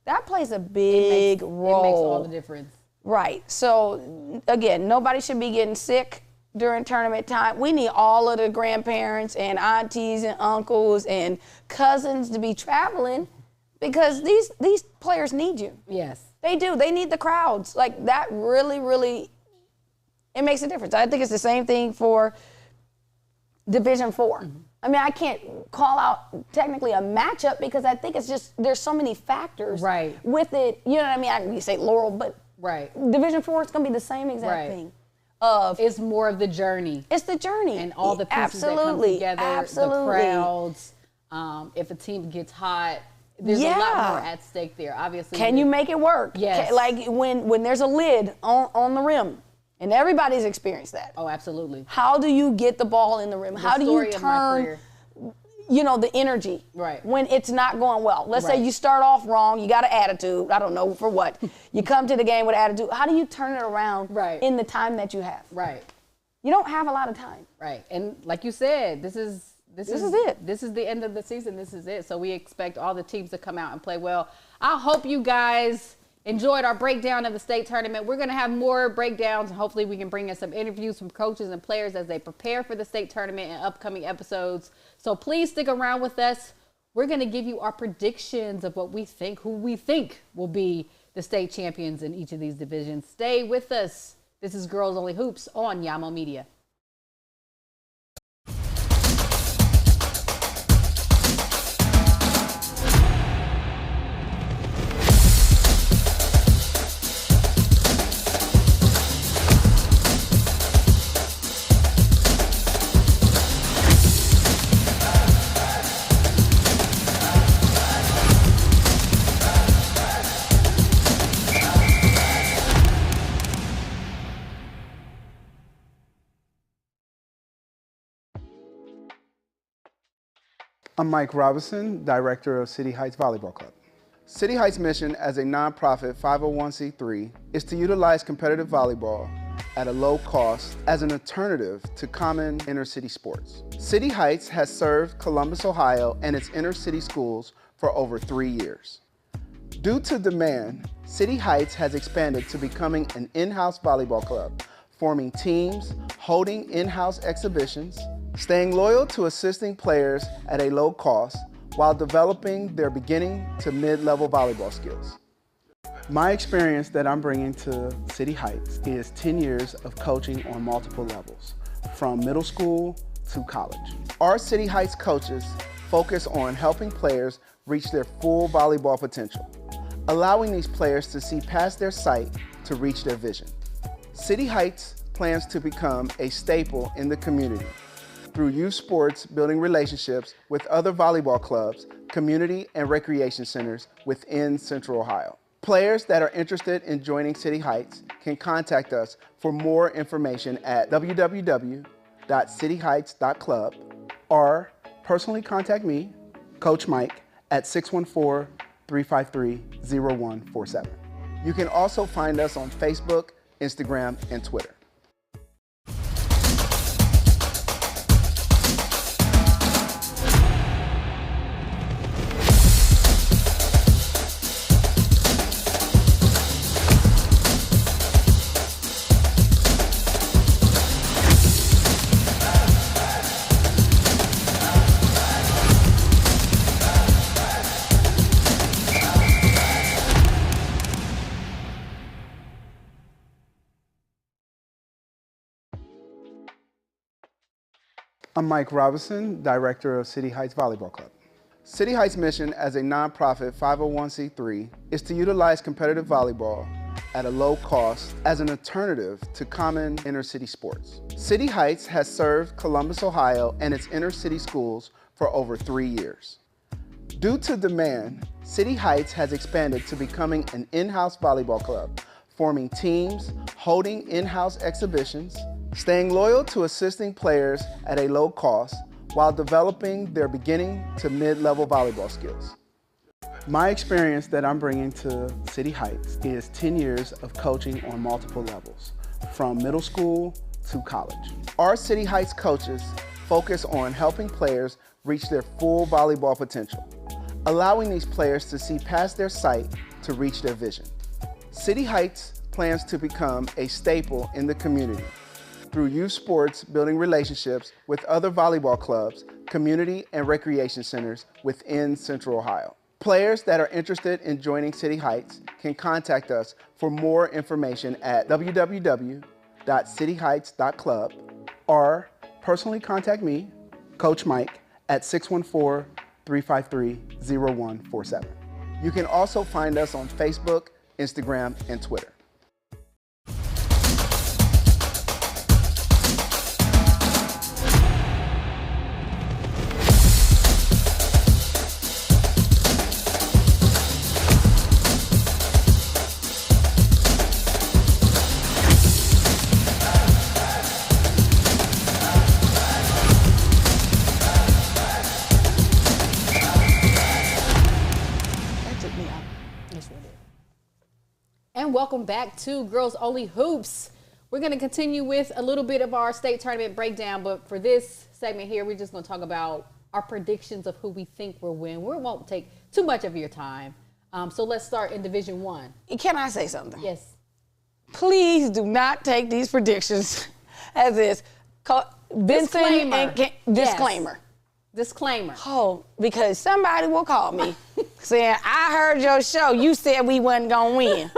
That plays a big role. It makes all the difference. Right. So, again, nobody should be getting sick during tournament time. We need all of the grandparents and aunties and uncles and cousins to be traveling because these players need you. Yes. They do. They need the crowds. That really, really, it makes a difference. I think it's the same thing for Division IV. I mean, I can't call out technically a matchup because I think it's just there's so many factors with it. You know what I mean? I can say Laurel, but Division IV is going to be the same exact thing. It's more of the journey. It's the journey. And all the pieces that come together, the crowds. If a team gets hot, there's a lot more at stake there. Obviously. Can you make it work? Yes. When there's a lid on the rim. And everybody's experienced that. Oh, absolutely. How do you get the ball in the rim? How do you turn, the energy when it's not going well? Let's say you start off wrong, you got an attitude, I don't know for what. You come to the game with attitude. How do you turn it around in the time that you have? Right. you don't have a lot of time. Right. And like you said, this is it. This is the end of the season. This is it. So we expect all the teams to come out and play well. I hope you guys enjoyed our breakdown of the state tournament. We're going to have more breakdowns, and hopefully we can bring in some interviews from coaches and players as they prepare for the state tournament in upcoming episodes. So please stick around with us. We're going to give you our predictions of what we think, who we think will be the state champions in each of these divisions. Stay with us. This is Girls Only Hoops on Yamo Media. I'm Mike Robinson, Director of City Heights Volleyball Club. City Heights' mission as a nonprofit 501c3 is to utilize competitive volleyball at a low cost as an alternative to common inner-city sports. City Heights has served Columbus, Ohio and its inner-city schools for over 3 years. Due to demand, City Heights has expanded to becoming an in-house volleyball club, forming teams, holding in-house exhibitions, staying loyal to assisting players at a low cost while developing their beginning to mid-level volleyball skills. My experience that I'm bringing to City Heights is 10 years of coaching on multiple levels, from middle school to college. Our City Heights coaches focus on helping players reach their full volleyball potential, allowing these players to see past their sight to reach their vision. City Heights plans to become a staple in the community through youth sports, building relationships with other volleyball clubs, community and recreation centers within Central Ohio. Players that are interested in joining City Heights can contact us for more information at www.cityheights.club or personally contact me, Coach Mike, at 614-353-0147. You can also find us on Facebook, Instagram, and Twitter. I'm Mike Robinson, Director of City Heights Volleyball Club. City Heights' mission as a nonprofit 501c3 is to utilize competitive volleyball at a low cost as an alternative to common inner-city sports. City Heights has served Columbus, Ohio and its inner-city schools for over 3 years. Due to demand, City Heights has expanded to becoming an in-house volleyball club, forming teams, holding in-house exhibitions, staying loyal to assisting players at a low cost while developing their beginning to mid-level volleyball skills. My experience that I'm bringing to City Heights is 10 years of coaching on multiple levels, from middle school to college. Our City Heights coaches focus on helping players reach their full volleyball potential, allowing these players to see past their sight to reach their vision. City Heights plans to become a staple in the community through youth sports, building relationships with other volleyball clubs, community and recreation centers within Central Ohio. Players that are interested in joining City Heights can contact us for more information at www.cityheights.club or personally contact me, Coach Mike, at 614-353-0147. You can also find us on Facebook, Instagram, and Twitter. And welcome back to Girls Only Hoops. We're going to continue with a little bit of our state tournament breakdown, but for this segment here, we're just going to talk about our predictions of who we think will win. We won't take too much of your time. So let's start in Division 1. Can I say something? Yes. Please do not take these predictions as is. Benson and disclaimer. Disclaimer. Oh, because somebody will call me saying, I heard your show. You said we wasn't going to win.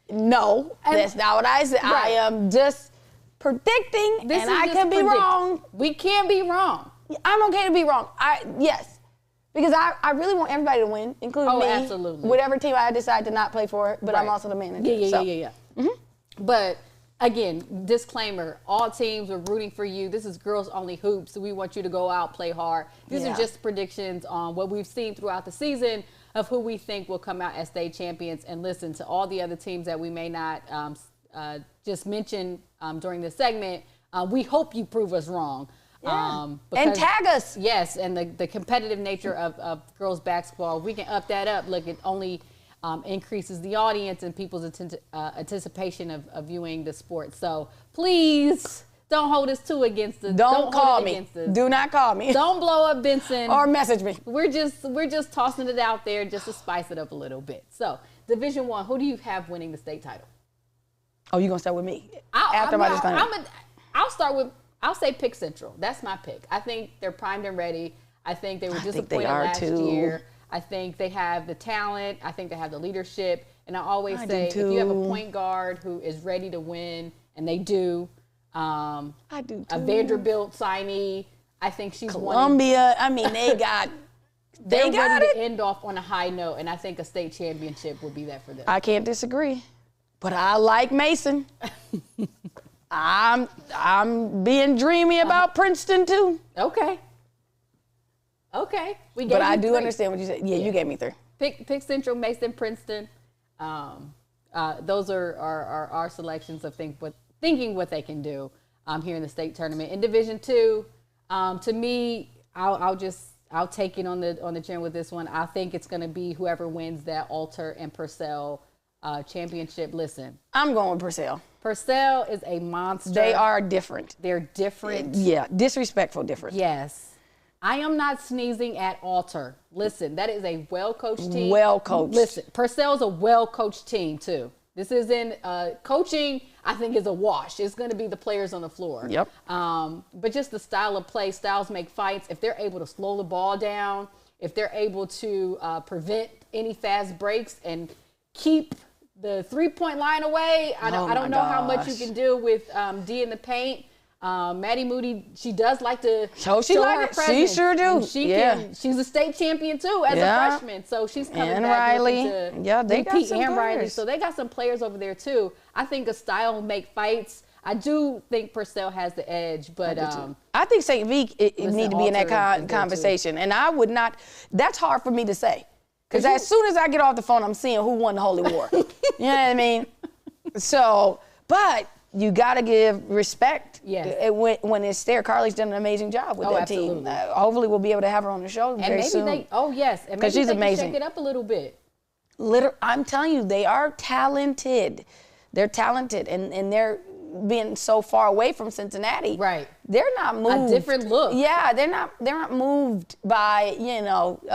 No, that's not what I said. Right. I am just predicting, and I can be wrong. We can't be wrong. I'm okay to be wrong. Yes. Because I really want everybody to win, including me. Absolutely. Whatever team I decide to not play for, but I'm also the manager. Yeah. Mm-hmm. But again, disclaimer, all teams are rooting for you. This is Girls Only Hoops, so we want you to go out, play hard. These are just predictions on what we've seen throughout the season of who we think will come out as state champions. And listen, to all the other teams that we may not just mention during this segment, we hope you prove us wrong. Yeah. And tag us. Yes, and the competitive nature of girls basketball, we can up that up. Look, it only increases the audience and people's anticipation of viewing the sport. So please don't hold us too against us. Don't call me. Do not call me. Don't blow up Benson. Or message me. We're just tossing it out there just to spice it up a little bit. So Division 1, who do you have winning the state title? Oh, you gonna start with me? I'll say pick Central. That's my pick. I think they're primed and ready. I think they were disappointed last year. I think they have the talent. I think they have the leadership. And I always say, if you have a point guard who is ready to win, and they do, I do too. A Vanderbilt signee, I think she's Columbia. I mean, they're ready to end off on a high note, and I think a state championship would be that for them. I can't disagree, but I like Mason. I'm being dreamy about Princeton too. Okay. But I do understand what you said. Yeah, you gave me 3. Pick Central, Mason, Princeton. Those are our selections of thinking what they can do here in the state tournament. In Division 2, to me, I'll take it on the chin with this one. I think it's going to be whoever wins that Alter and Purcell championship. Listen, I'm going with Purcell. Purcell is a monster. They are different. They're different. Yeah, disrespectful different. Yes. I am not sneezing at Alter. Listen, that is a well-coached team. Well-coached. Listen, Purcell's a well-coached team, too. This isn't coaching, I think, is a wash. It's going to be the players on the floor. Yep. But just the style of play, styles make fights. If they're able to slow the ball down, if they're able to prevent any fast breaks and keep the three-point line away, I don't know how much you can do with D in the paint. Maddie Moody, she does like to show her presence. She sure do. She's a state champion too as a freshman, so she's coming and back Riley. They got some and Riley. players. So they got some players over there too. I think a style will make fights. I do think Purcell has the edge, but I think St. V need to be in that conversation, and I would not. That's hard for me to say, because as soon as I get off the phone, I'm seeing who won the Holy War. You know what I mean? So, but you got to give respect. Yes. When it's there. Carly's done an amazing job with that team. Hopefully we'll be able to have her on the show very soon. And maybe she's amazing. Can shake it up a little bit. I'm telling you, they are talented. They're talented, and they're being so far away from Cincinnati. Right. They're not moved. A different look. Yeah, they're not moved by,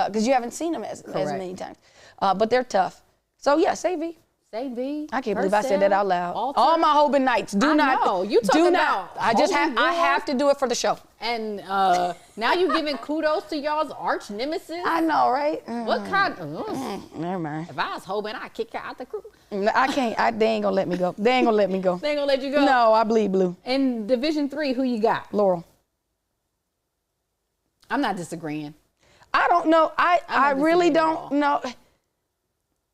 because you haven't seen them as many times. But they're tough. So yeah, say V. Say V. I can't believe I said that out loud. Alter. All my Hoban Knights. Do not. You talk about. I have to do it for the show. And now you're giving kudos to y'all's arch nemesis. I know, right? What kind? Never mind. If I was Hoban, I'd kick her out the crew. I can't. They ain't gonna let me go. They ain't gonna let me go. They ain't gonna let you go. No, I bleed blue. In Division 3, who you got? Laurel. I'm not disagreeing. I don't know. I really don't know.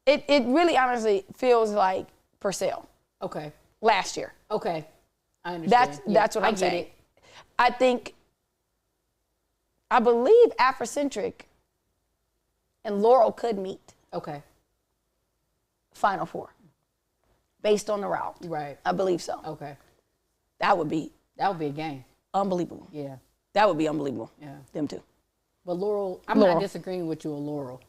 It really honestly feels like Purcell. Okay. Last year. Okay. I understand. That's what I'm saying. I believe Afrocentric and Laurel could meet. Okay. Final Four. Based on the route. Right. I believe so. Okay. That would be a game. Unbelievable. Yeah. That would be unbelievable. Yeah. Them two. But Laurel, I'm not disagreeing with you on Laurel.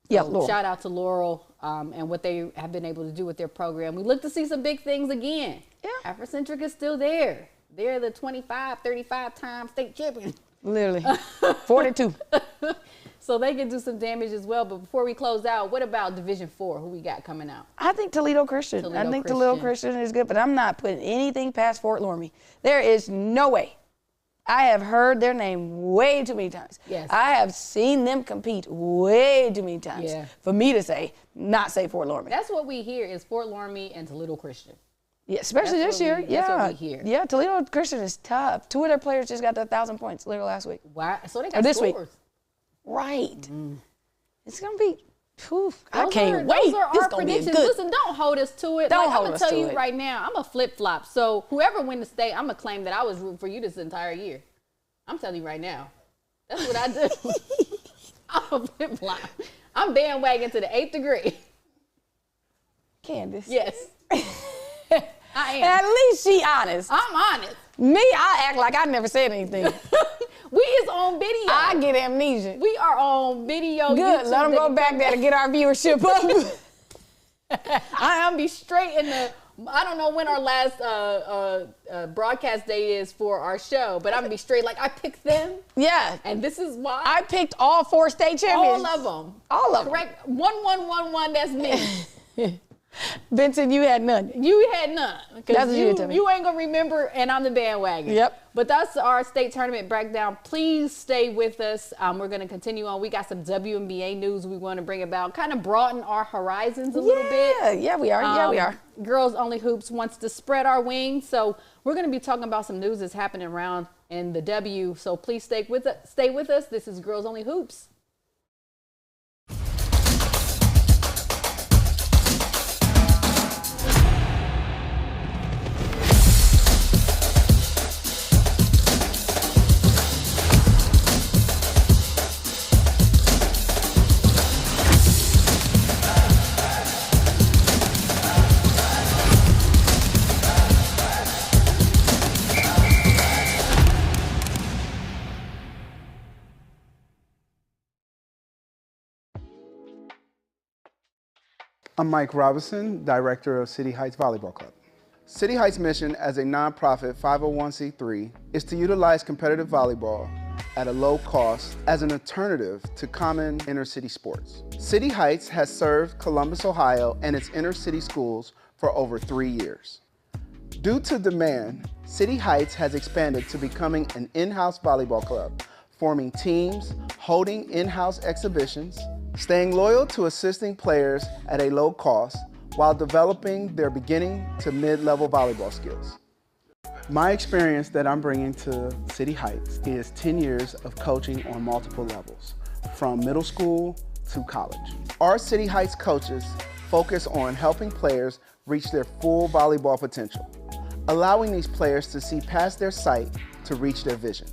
Yeah, So Laurel. shout out to Laurel and what they have been able to do with their program. We look to see some big things again. Yeah. Afrocentric is still there. They're the 25, 35-time state champion. Literally. 42. So they can do some damage as well. But before we close out, what about Division 4? Who we got coming out? I think Toledo Christian. Toledo Christian is good, but I'm not putting anything past Fort Loramie. There is no way. I have heard their name way too many times. Yes. I have seen them compete way too many times for me to not say Fort Loramie. That's what we hear is Fort Loramie and Toledo Christian. Yeah, especially this year. That's what we hear. Yeah, Toledo Christian is tough. 2 of their players just got their 1,000 points literally last week. Wow. So they got this scores. week. Right. It's going to be, I Those can't are, wait. Those are This our going to be predictions. good. Listen, don't hold us to it. Don't I'm hold going us to tell to you it. right now, I'm a flip-flop. So whoever wins the state, I'm going to claim that I was rooting for you this entire year. I'm telling you right now. That's what I do. I'm a flip-flop. I'm bandwagon to the 8th degree. Candace. Yes. I am. At least she honest. I'm honest. Me, I act like I never said anything. We is on video. I get amnesia. We are on video. Good. YouTube, Let them go back there to get our viewership up. I'm be straight in the. I don't know when our last broadcast day is for our show, but I'm gonna be straight. Like I picked them. Yeah. And this is why I picked all 4 state champions. all of them. All of them. Correct. 1-1-1-1. That's me. Vincent, you had none. You had none. That's what you tell me. You ain't gonna remember, and I'm the bandwagon. Yep. But that's our state tournament breakdown. Please stay with us. We're gonna continue on. We got some WNBA news we want to bring about, kind of broaden our horizons a little bit. Yeah, we are. We are. Girls Only Hoops wants to spread our wings, so we're gonna be talking about some news that's happening around in the W. So please stay with us. This is Girls Only Hoops. I'm Mike Robinson, Director of City Heights Volleyball Club. City Heights' mission as a nonprofit 501c3 is to utilize competitive volleyball at a low cost as an alternative to common inner city sports. City Heights has served Columbus, Ohio and its inner city schools for over 3 years. Due to demand, City Heights has expanded to becoming an in-house volleyball club, forming teams, holding in-house exhibitions, staying loyal to assisting players at a low cost while developing their beginning to mid-level volleyball skills. My experience that I'm bringing to City Heights is 10 years of coaching on multiple levels, from middle school to college. Our City Heights coaches focus on helping players reach their full volleyball potential, allowing these players to see past their sight to reach their vision.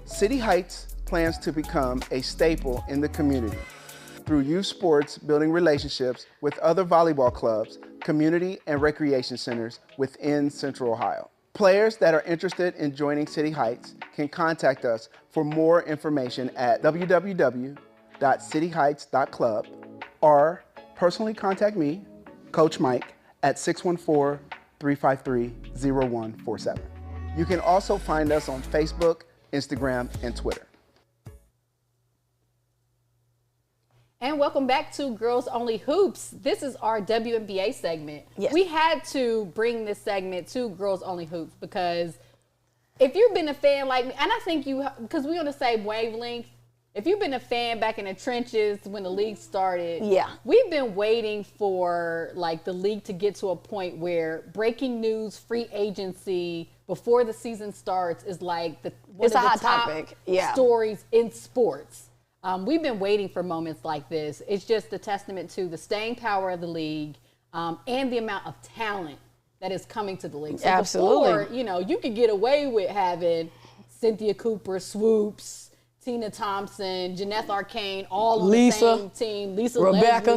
City Heights plans to become a staple in the community through youth sports, building relationships with other volleyball clubs, community and recreation centers within Central Ohio. Players that are interested in joining City Heights can contact us for more information at www.cityheights.club or personally contact me, Coach Mike, at 614-353-0147. You can also find us on Facebook, Instagram, and Twitter. And welcome back to Girls Only Hoops. This is our WNBA segment. Yes. We had to bring this segment to Girls Only Hoops because if you've been a fan like me, and I think because we're on the same wavelength, if you've been a fan back in the trenches when the league started, we've been waiting for like the league to get to a point where breaking news, free agency before the season starts is like one of the hot top topic. stories in sports. We've been waiting for moments like this. It's just a testament to the staying power of the league and the amount of talent that is coming to the league. So Absolutely. before, you could get away with having Cynthia Cooper, Swoops, Tina Thompson, Janeth Arcane, all on the same team. Lisa Rebecca.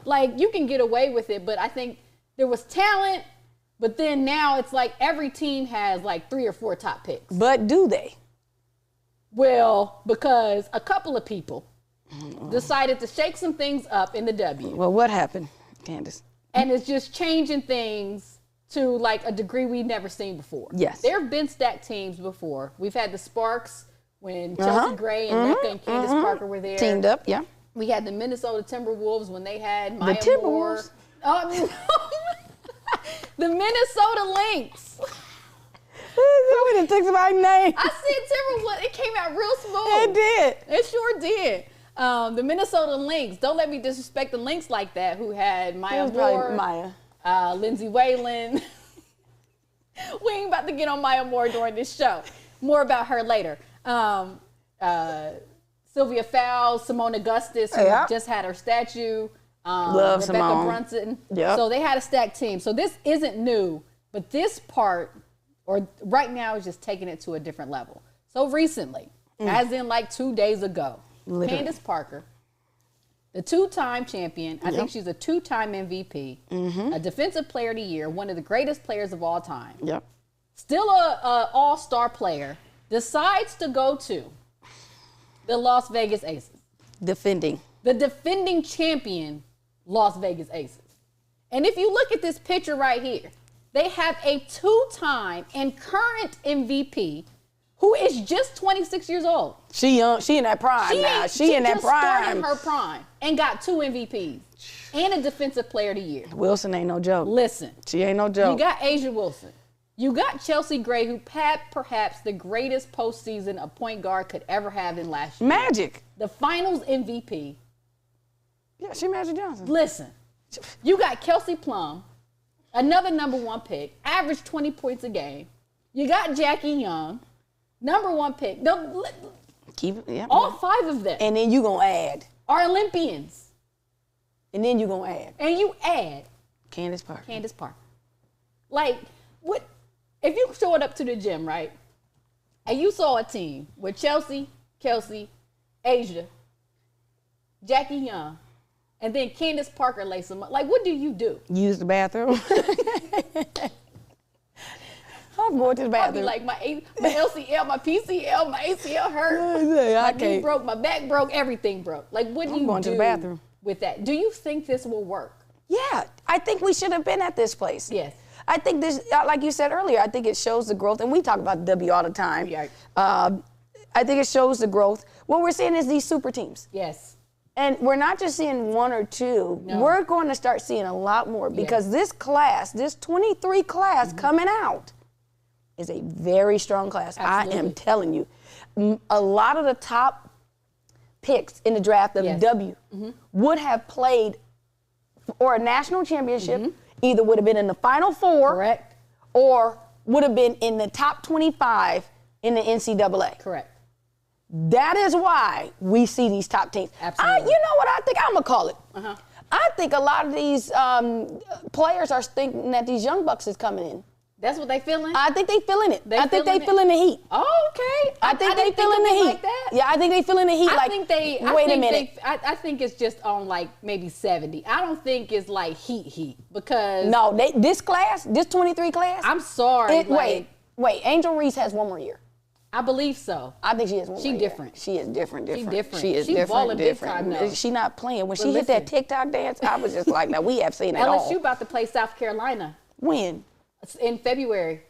Leslie, you can get away with it. But I think there was talent, but then now it's like every team has like 3 or 4 top picks. But do they? Well, because a couple of people decided to shake some things up in the W. Well, what happened, Candace? And it's just changing things to like a degree we've never seen before. Yes. There have been stacked teams before. We've had the Sparks when Chelsea Gray and Mecca and Candace Parker were there. Teamed up, yeah. We had the Minnesota Timberwolves when they had Maya The Timberwolves? Moore. Oh, the Minnesota Lynx. Somebody took somebody's name. I said Timberwolves. It came out real smooth. It did. It sure did. The Minnesota Lynx. Don't let me disrespect the Lynx like that. Who had Maya Moore, Maya. Lindsay Whalen. We ain't about to get on Maya Moore during this show. More about her later. Sylvia Fowles, Simone Augustus, who just had her statue. Love Rebecca Simone. Brunson. Yep. So they had a stacked team. So this isn't new, but this part, or right now, is just taking it to a different level. So recently, as in like 2 days ago, Literally. Candace Parker, the two-time champion, I think she's a two-time MVP, a Defensive Player of the Year, one of the greatest players of all time, Yep. still a all-star player, decides to go to the Las Vegas Aces, Defending. the defending champion Las Vegas Aces. And if you look at this picture right here, they have a two-time and current MVP who is just 26 years old. She young. She in that prime now. She in that just prime. started her prime and got 2 MVPs and a Defensive Player of the Year. Wilson ain't no joke. Listen, She ain't no joke. you got Asia Wilson. You got Chelsea Gray, who had perhaps the greatest postseason a point guard could ever have in last year. Magic. The Finals MVP. Yeah, she Magic Johnson. Listen, you got Kelsey Plum, another #1 pick, averaged 20 points a game. You got Jackie Young, #1 pick. Keep it. Yeah. All 5 of them And then you gonna add. are Olympians. And then you gonna add. And you add Candace Parker. Candace Parker. Like, what? If you showed up to the gym, right, and you saw a team with Chelsea, Kelsey, Asia, Jackie Young, and then Candace Parker lace them up, like, what do you do? Use the bathroom. I'm going to the I'd be bathroom. like, my LCL, my PCL, my ACL hurt, I my knee can't. broke, my back broke, everything broke. Like, what do I'm you going do to the bathroom. with that? Do you think this will work? Yeah, I think we should have been at this place. Yes. I think this, like you said earlier, I think it shows the growth, and we talk about W all the time. Yeah. I think it shows the growth. What we're seeing is these super teams. Yes. And we're not just seeing 1 or 2. No. We're going to start seeing a lot more because this class, this 23 class coming out, is a very strong class. Absolutely. I am telling you. A lot of the top picks in the draft of W would have played for a national championship, either would have been in the Final Four, Correct. or would have been in the top 25 in the NCAA. Correct. That is why we see these top teams. Absolutely. You know what I think I'm going to call it? I think a lot of these players are thinking that these young bucks is coming in. That's what they feeling? I think they feeling it. I think they feeling it? feeling the heat. Oh, okay. I think didn't they feeling of the it heat. like that. Yeah, I think they feeling the heat. I think they. Wait a minute. I think it's just on like maybe 70. I don't think it's like heat because. No, this class, this 23 class. I'm sorry. Wait. Angel Reese has 1 more year. I believe so. I think she has 1 more She year. different. She is different. different. She is She different. balling big time, though. She not playing. When But she hit that listen. TikTok dance, I was just like, now we have seen it all. LSU about to play South Carolina When? in February.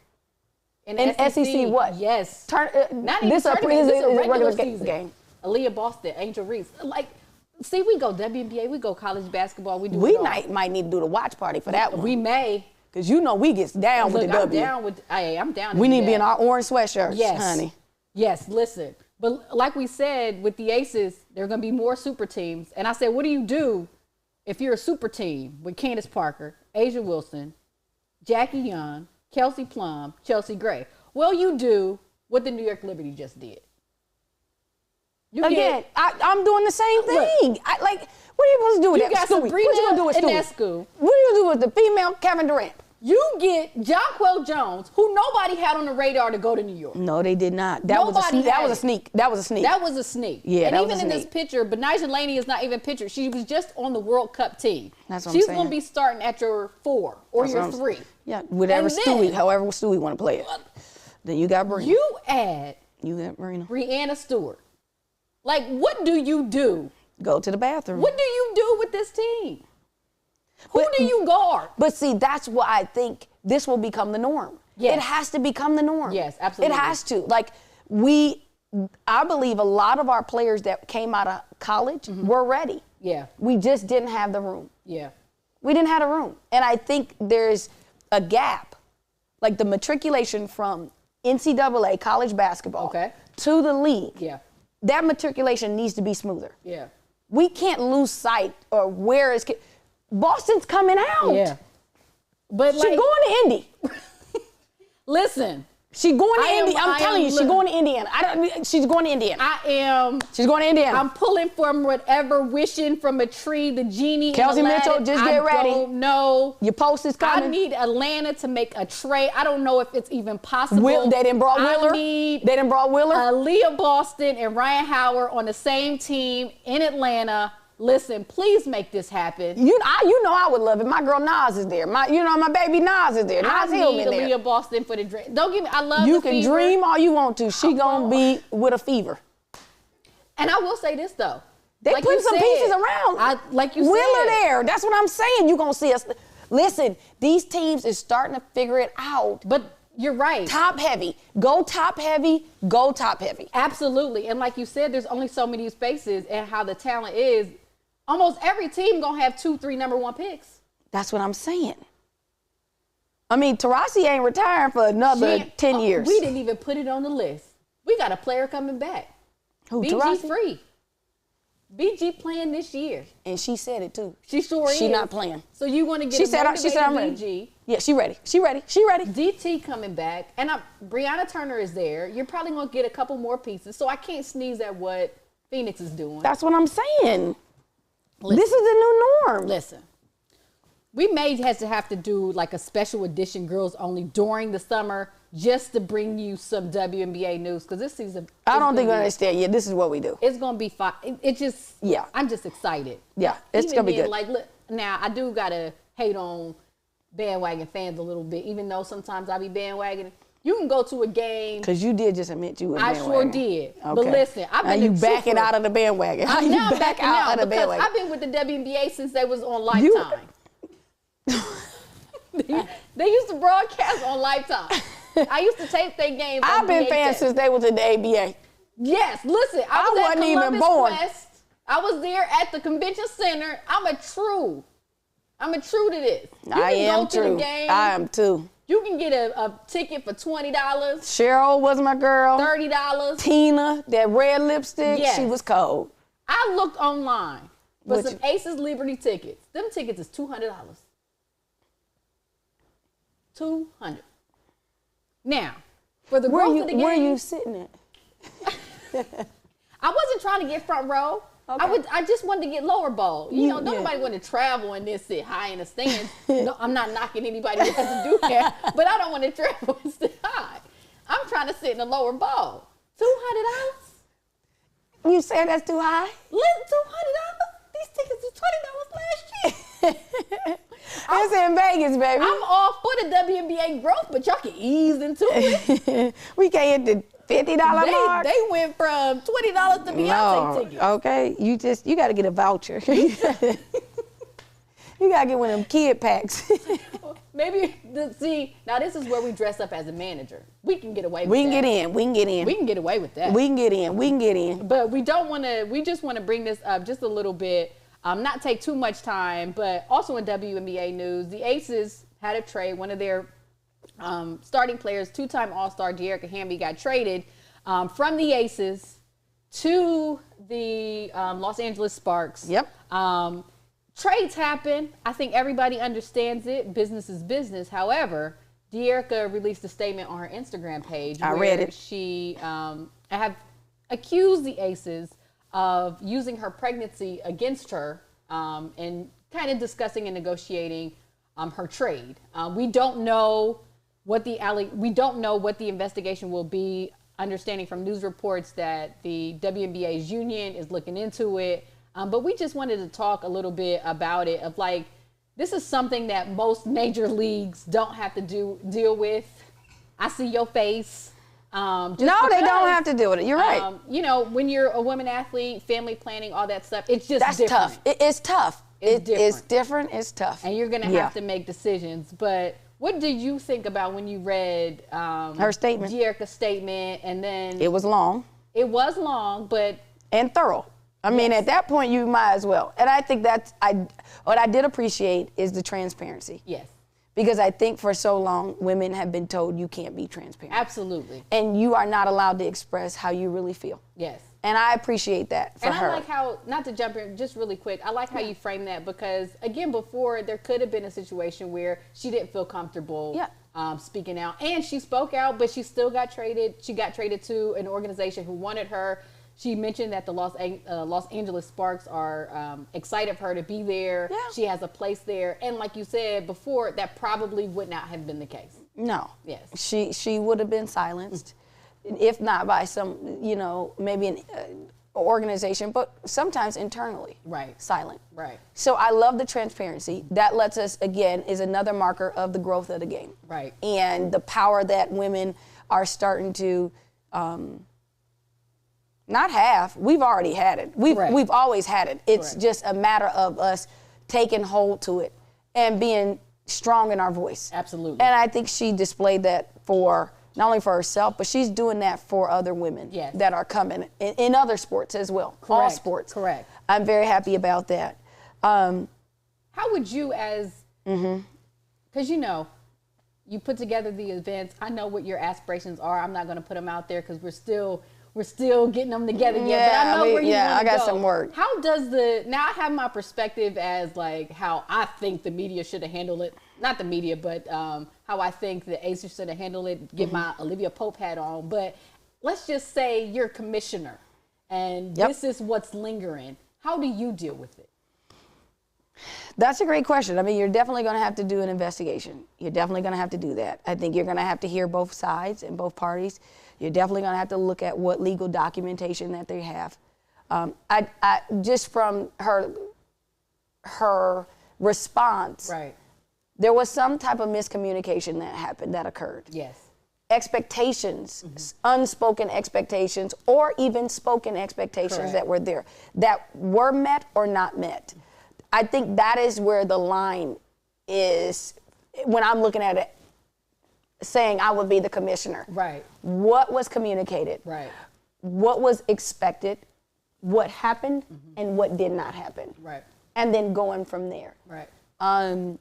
In SEC what? Yes. Not even this a tournament, this a regular ga- season. game. Aaliyah Boston, Angel Reese. Like, see, we go WNBA, we go college basketball, we do We it all. might need to do the watch party for that one. We may. Because you know we gets down with Look, the I'm W. down with. I'm down. We do need to be that. in our orange sweatshirts, Yes, honey. Yes, listen. But like we said, with the Aces, there are going to be more super teams. And I said, what do you do if you're a super team with Candace Parker, Asia Wilson, Jackie Young, Kelsey Plum, Chelsea Gray? Well, you do what the New York Liberty just did. Again, I'm doing the same thing. Look. What are you supposed to do with You that? got Stewie? What you gonna do with Sabrina in Stewie? that school. What are you gonna do with the female Kevin Durant? You get Jonquel Jones, who nobody had on the radar to go to New York. No, they did not. That was a Nobody sneak. That had was a it. sneak. That was a sneak. That was a sneak. Yeah, and that even was a in this sneak. picture, Benijah Laney is not even pictured. She was just on the World Cup team. That's what I'm She's saying. going to be starting at your 4 or That's your what I'm- 3. Yeah, whatever And Stewie, then- however Stewie want to play it. Then you got Brina. You add You got Brina. Brianna Stewart. Like, what do you do Go to the bathroom. What do you do with this team? Who do you guard? But see, that's why I think this will become the norm. Yes. It has to become the norm. Yes, absolutely. It has to. Like, I believe a lot of our players that came out of college were ready. Yeah. We just didn't have the room. Yeah. We didn't have a room. And I think there's a gap, like the matriculation from NCAA college basketball to the league. Yeah. That matriculation needs to be smoother. Yeah. We can't lose sight or where is Boston's coming out. Yeah. But she's going to Indy. Listen. She's going to Indy. I'm telling you, she's going to Indiana. She's going to Indiana. She's going to Indiana. I'm pulling from whatever wishing from a tree, the genie. Kelsey Mitchell, just get ready. I don't know. Your post is coming. I need Atlanta to make a trade. I don't know if it's even possible. They didn't brought Wheeler. They didn't brought Wheeler. Leah Boston and Ryan Howard on the same team in Atlanta. Listen, please make this happen. You know I would love it. My girl Nas is there. My baby Nas is there. Nas Hillman there. I need Leah Boston for the dream. Don't give me. I love. You can dream all you want to. She gonna be with a fever. And I will say this though. They put some pieces around. Like you said. Wheeler there. That's what I'm saying. You gonna see us. Listen, these teams is starting to figure it out. But you're right. Top heavy. Go top heavy. Go top heavy. Absolutely. And like you said, there's only so many spaces, and how the talent is. Almost every team gonna have 2-3 number 1 picks. That's what I'm saying. I mean, Taurasi ain't retiring for another 10 years. We didn't even put it on the list. We got a player coming back. Who, BG Taurasi? free. BG playing this year. And she said it too. She sure is. She not playing. So you want to get she said I'm ready. BG. Yeah, she ready. She ready. She ready. DT coming back. And Brianna Turner is there. You're probably gonna get a couple more pieces. So I can't sneeze at what Phoenix is doing. That's what I'm saying. Listen, this is the new norm. Listen, we may have to do like a special edition girls only during the summer just to bring you some WNBA news, because this season. I don't think you understand. Yeah, this is what we do. It's gonna be fun. It just. Yeah. I'm just excited. Yeah, it's gonna be good. Like, look, now I do gotta hate on bandwagon fans a little bit, even though sometimes I be bandwagoning. You can go to a game. Because you did just admit you were bandwagon. I sure did. Okay. But listen, I've been. Now you backing out of the bandwagon. How you back out of the bandwagon? I've been with the WNBA since they was on Lifetime. They used to broadcast on Lifetime. I used to tape their games. I've been fans since they was in the ABA. Yes, listen, I wasn't even born. West. I was there at the convention center. I'm a true to this. I am true. I am too. You can get a ticket for $20. Cheryl was my girl. $30. Tina, that red lipstick, she was cold. I looked online for some Aces Liberty tickets. Them tickets is $200. $200. Now, for the growth of the game. Where are you sitting at? I wasn't trying to get front row. Okay. I just wanted to get lower bowl. You know, nobody want to travel and then sit high in the stands. No, I'm not knocking anybody who has to do that, but I don't want to travel and sit high. I'm trying to sit in the lower bowl. $200? You saying that's too high? $200? These tickets was $20 last year. It's in Vegas, baby. I'm all for the WNBA growth, but y'all can ease into it. We can't hit the $50 mark. They went from $20 to Beyonce tickets. Okay, you got to get a voucher. You got to get one of them kid packs. Maybe, see, now this is where we dress up as a manager. We can get away with that. We can get in. We can get in. We can get away with that. We can get in. We can get in. But we just want to bring this up just a little bit, not take too much time, but also in WNBA news, the Aces had a trade. One of their starting players, two-time All-Star De'Erica Hamby, got traded from the Aces to the Los Angeles Sparks. Yep. Trades happen. I think everybody understands it. Business is business. However, De'Erica released a statement on her Instagram page. I read it. She have accused the Aces of using her pregnancy against her and kind of discussing and negotiating her trade. We don't know what the investigation will be. Understanding from news reports that the WNBA's union is looking into it. But we just wanted to talk a little bit about it, of like, this is something that most major leagues don't have to deal with. I see your face. No, they don't have to do it. You're right. You know, when you're a woman athlete, family planning, all that stuff, it's just different. Tough. It's tough. It's different. It's tough. And you're going to have to make decisions. But what did you think about when you read her statement? Gierica's statement, and then it was long. It was long, but and thorough. I mean, at that point, you might as well. And I think what I did appreciate is the transparency. Yes. Because I think for so long, women have been told you can't be transparent. Absolutely. And you are not allowed to express how you really feel. Yes. And I appreciate that for her. And I like how, not to jump in, just really quick, I like how you frame that because, again, before there could have been a situation where she didn't feel comfortable speaking out. And she spoke out, but she still got traded. She got traded to an organization who wanted her. She mentioned that the Los Angeles Sparks are excited for her to be there. Yeah. She has a place there. And like you said before, that probably would not have been the case. No. Yes. She would have been silenced, if not by some, maybe an organization, but sometimes internally. Right. Silent. Right. So I love the transparency. That lets us, again, is another marker of the growth of the game. Right. And the power that women are starting to not have. We've already had it. We've always had it. It's just a matter of us taking hold to it and being strong in our voice. Absolutely. And I think she displayed that for not only for herself, but she's doing that for other women that are coming in other sports as well. Correct. All sports. Correct. I'm very happy about that. How would you because you put together the events. I know what your aspirations are. I'm not going to put them out there because we're still getting them together yet, but I know where you want to go. I got some work. How does now I have my perspective as like how I think the media should have handled it. Not the media, but how I think the Aces should have handled it, get my Olivia Pope hat on. But let's just say you're commissioner and this is what's lingering. How do you deal with it? That's a great question. I mean, you're definitely going to have to do an investigation. You're definitely going to have to do that. I think you're going to have to hear both sides and both parties. You're definitely going to have to look at what legal documentation that they have. I just from her response, there was some type of miscommunication that occurred. Yes. Expectations, unspoken expectations, or even spoken expectations that were there, that were met or not met. I think that is where the line is when I'm looking at it, saying I would be the commissioner. Right. What was communicated? Right. What was expected? What happened and what did not happen? Right. And then going from there. Right. I'd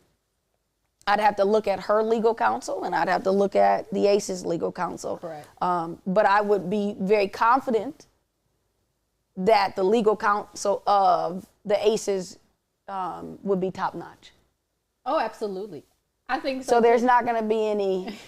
have to look at her legal counsel and I'd have to look at the ACE's legal counsel. Correct. But I would be very confident that the legal counsel of the ACE's would be top notch. Oh, absolutely. I think so. So there's not going to be any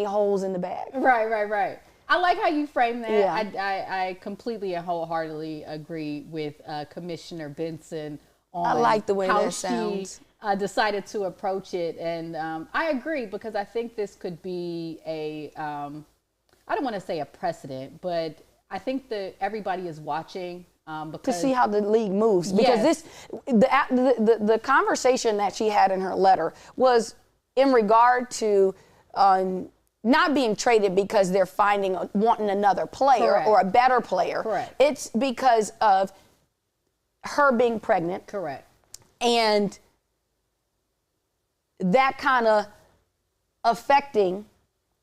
holes in the bag. Right. I like how you frame that. Yeah. I completely and wholeheartedly agree with Commissioner Benson on I like the way how that sounds. She decided to approach it. And I agree because I think this could be I don't want to say a precedent, but I think that everybody is watching. To see how the league moves, because the conversation that she had in her letter was in regard to not being traded because they're wanting another player or a better player. Correct. It's because of her being pregnant. Correct. And that kind of affecting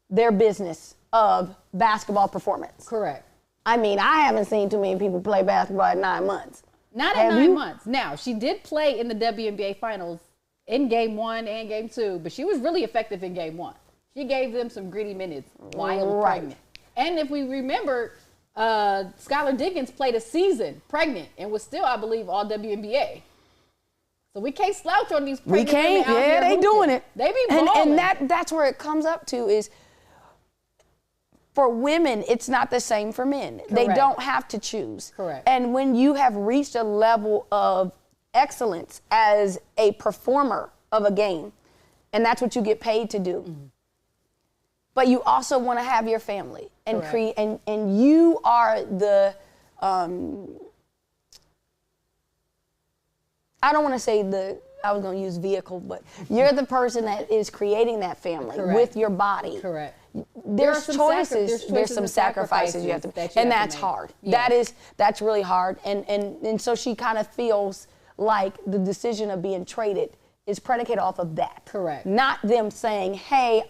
their business of basketball performance. Correct. I mean, I haven't seen too many people play basketball at 9 months. Not at 9 months. Now, she did play in the WNBA finals in game 1 and game 2, but she was really effective in game 1. She gave them some gritty minutes while pregnant. And if we remember, Skylar Diggins played a season pregnant and was still, I believe, all WNBA. So we can't slouch on these pregnant women out here they doing it. They be balling. And that's where it comes up to is, for women, it's not the same for men. Correct. They don't have to choose. Correct. And when you have reached a level of excellence as a performer of a game, and that's what you get paid to do, but you also want to have your family and create, and you are the, I don't want to say I was going to use vehicle, but you're the person that is creating that family with your body. Correct. there's choices. There's some sacrifices you have to, and that's hard. Yes. That's really hard. And so she kind of feels like the decision of being traded is predicated off of that. Correct. Not them saying, "Hey,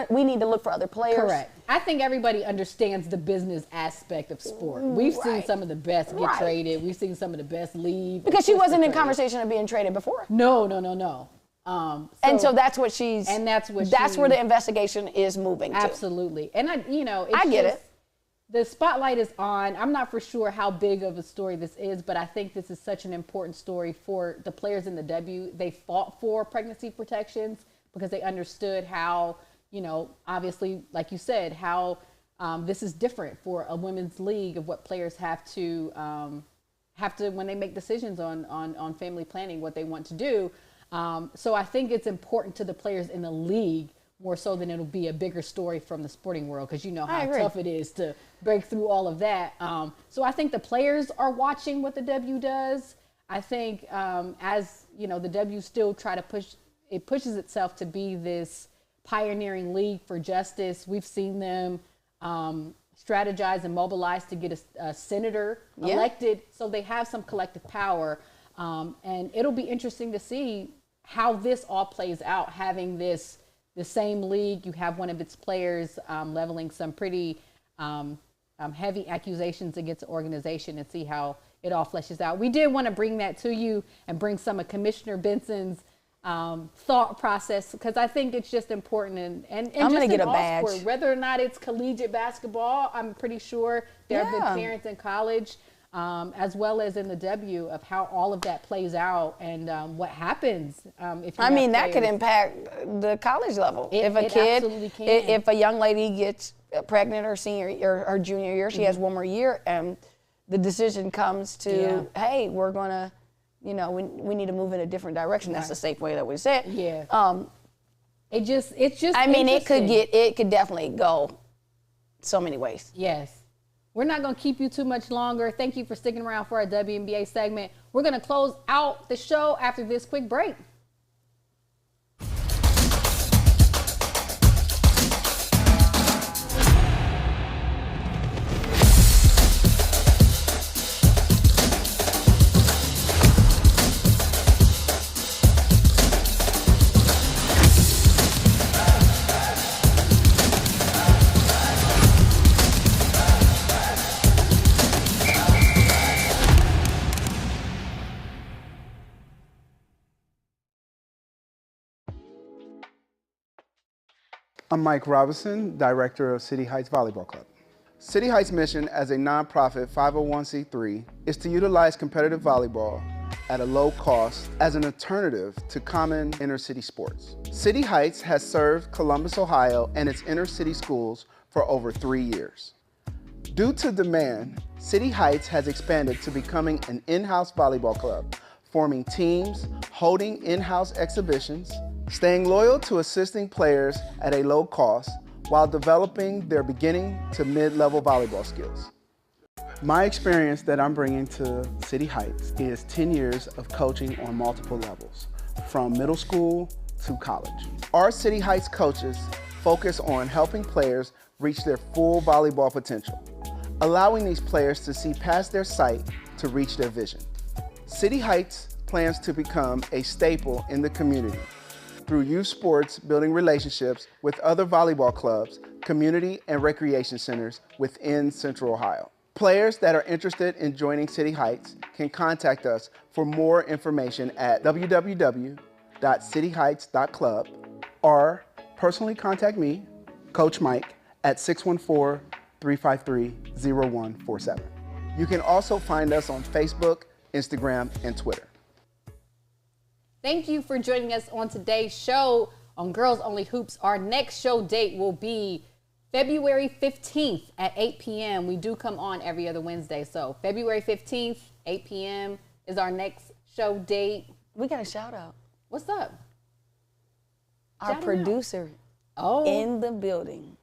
we need to look for other players." Correct. I think everybody understands the business aspect of sport. We've seen some of the best get traded. We've seen some of the best leave. Because she wasn't in conversation of being traded before. No. And so that's what she's. And that's where the investigation is moving to. Absolutely. And I get it. The spotlight is on. I'm not for sure how big of a story this is, but I think this is such an important story for the players in the W. They fought for pregnancy protections because they understood how, obviously, like you said, how this is different for a women's league of what players have to when they make decisions on family planning, what they want to do. So I think it's important to the players in the league more so than it'll be a bigger story from the sporting world, because you know how tough it is to break through all of that. So I think the players are watching what the W does. I think as the W still pushes itself to be this pioneering league for justice. We've seen them strategize and mobilize to get a senator elected, so they have some collective power. And it'll be interesting to see how this all plays out, having the same league. You have one of its players leveling some pretty heavy accusations against the organization, and see how it all fleshes out. We did want to bring that to you and bring some of Commissioner Benson's thought process, because I think it's just important. And I'm going to get a badge. Sport, whether or not it's collegiate basketball, I'm pretty sure there have been parents in college as well as in the W of how all of that plays out and what happens. That could impact the college level. If a young lady gets pregnant her senior or junior year, she has one more year, and the decision comes to, hey, we're going to, we need to move in a different direction. That's the safe way that we say it. Yeah. It's just. It could definitely go so many ways. Yes. We're not going to keep you too much longer. Thank you for sticking around for our WNBA segment. We're going to close out the show after this quick break. I'm Mike Robinson, Director of City Heights Volleyball Club. City Heights' mission as a nonprofit 501c3 is to utilize competitive volleyball at a low cost as an alternative to common inner-city sports. City Heights has served Columbus, Ohio and its inner-city schools for over 3 years. Due to demand, City Heights has expanded to becoming an in-house volleyball club, forming teams, holding in-house exhibitions, staying loyal to assisting players at a low cost while developing their beginning to mid-level volleyball skills. My experience that I'm bringing to City Heights is 10 years of coaching on multiple levels, from middle school to college. Our City Heights coaches focus on helping players reach their full volleyball potential, allowing these players to see past their sight to reach their vision. City Heights plans to become a staple in the community through youth sports, building relationships with other volleyball clubs, community and recreation centers within Central Ohio. Players that are interested in joining City Heights can contact us for more information at www.cityheights.club or personally contact me, Coach Mike, at 614-353-0147. You can also find us on Facebook, Instagram, and Twitter. Thank you for joining us on today's show on Girls Only Hoops. Our next show date will be February 15th at 8 p.m. We do come on every other Wednesday. So February 15th, 8 p.m. is our next show date. We got a shout out. What's up? Our producer in the building.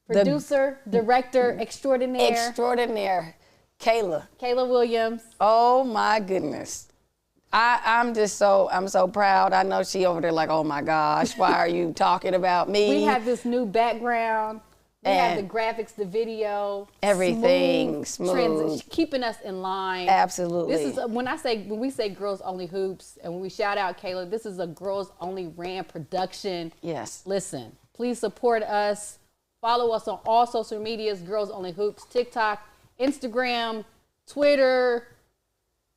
Producer, director, extraordinaire, Kayla Williams. Oh my goodness. I'm so proud. I know she over there like, oh my gosh, why are you talking about me? We have this new background. We have the graphics, the video, everything smooth. keeping us in line. Absolutely. This is when we say Girls Only Hoops, and when we shout out Kayla, this is a Girls Only ran production. Yes. Listen, please support us. Follow us on all social medias, Girls Only Hoops, TikTok, Instagram, Twitter,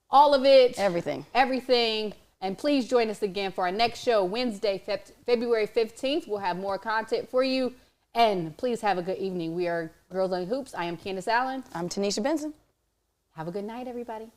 all of it. Everything. And please join us again for our next show, Wednesday, February 15th. We'll have more content for you. And please have a good evening. We are Girls Only Hoops. I am Candace Allen. I'm Tanisha Benson. Have a good night, everybody.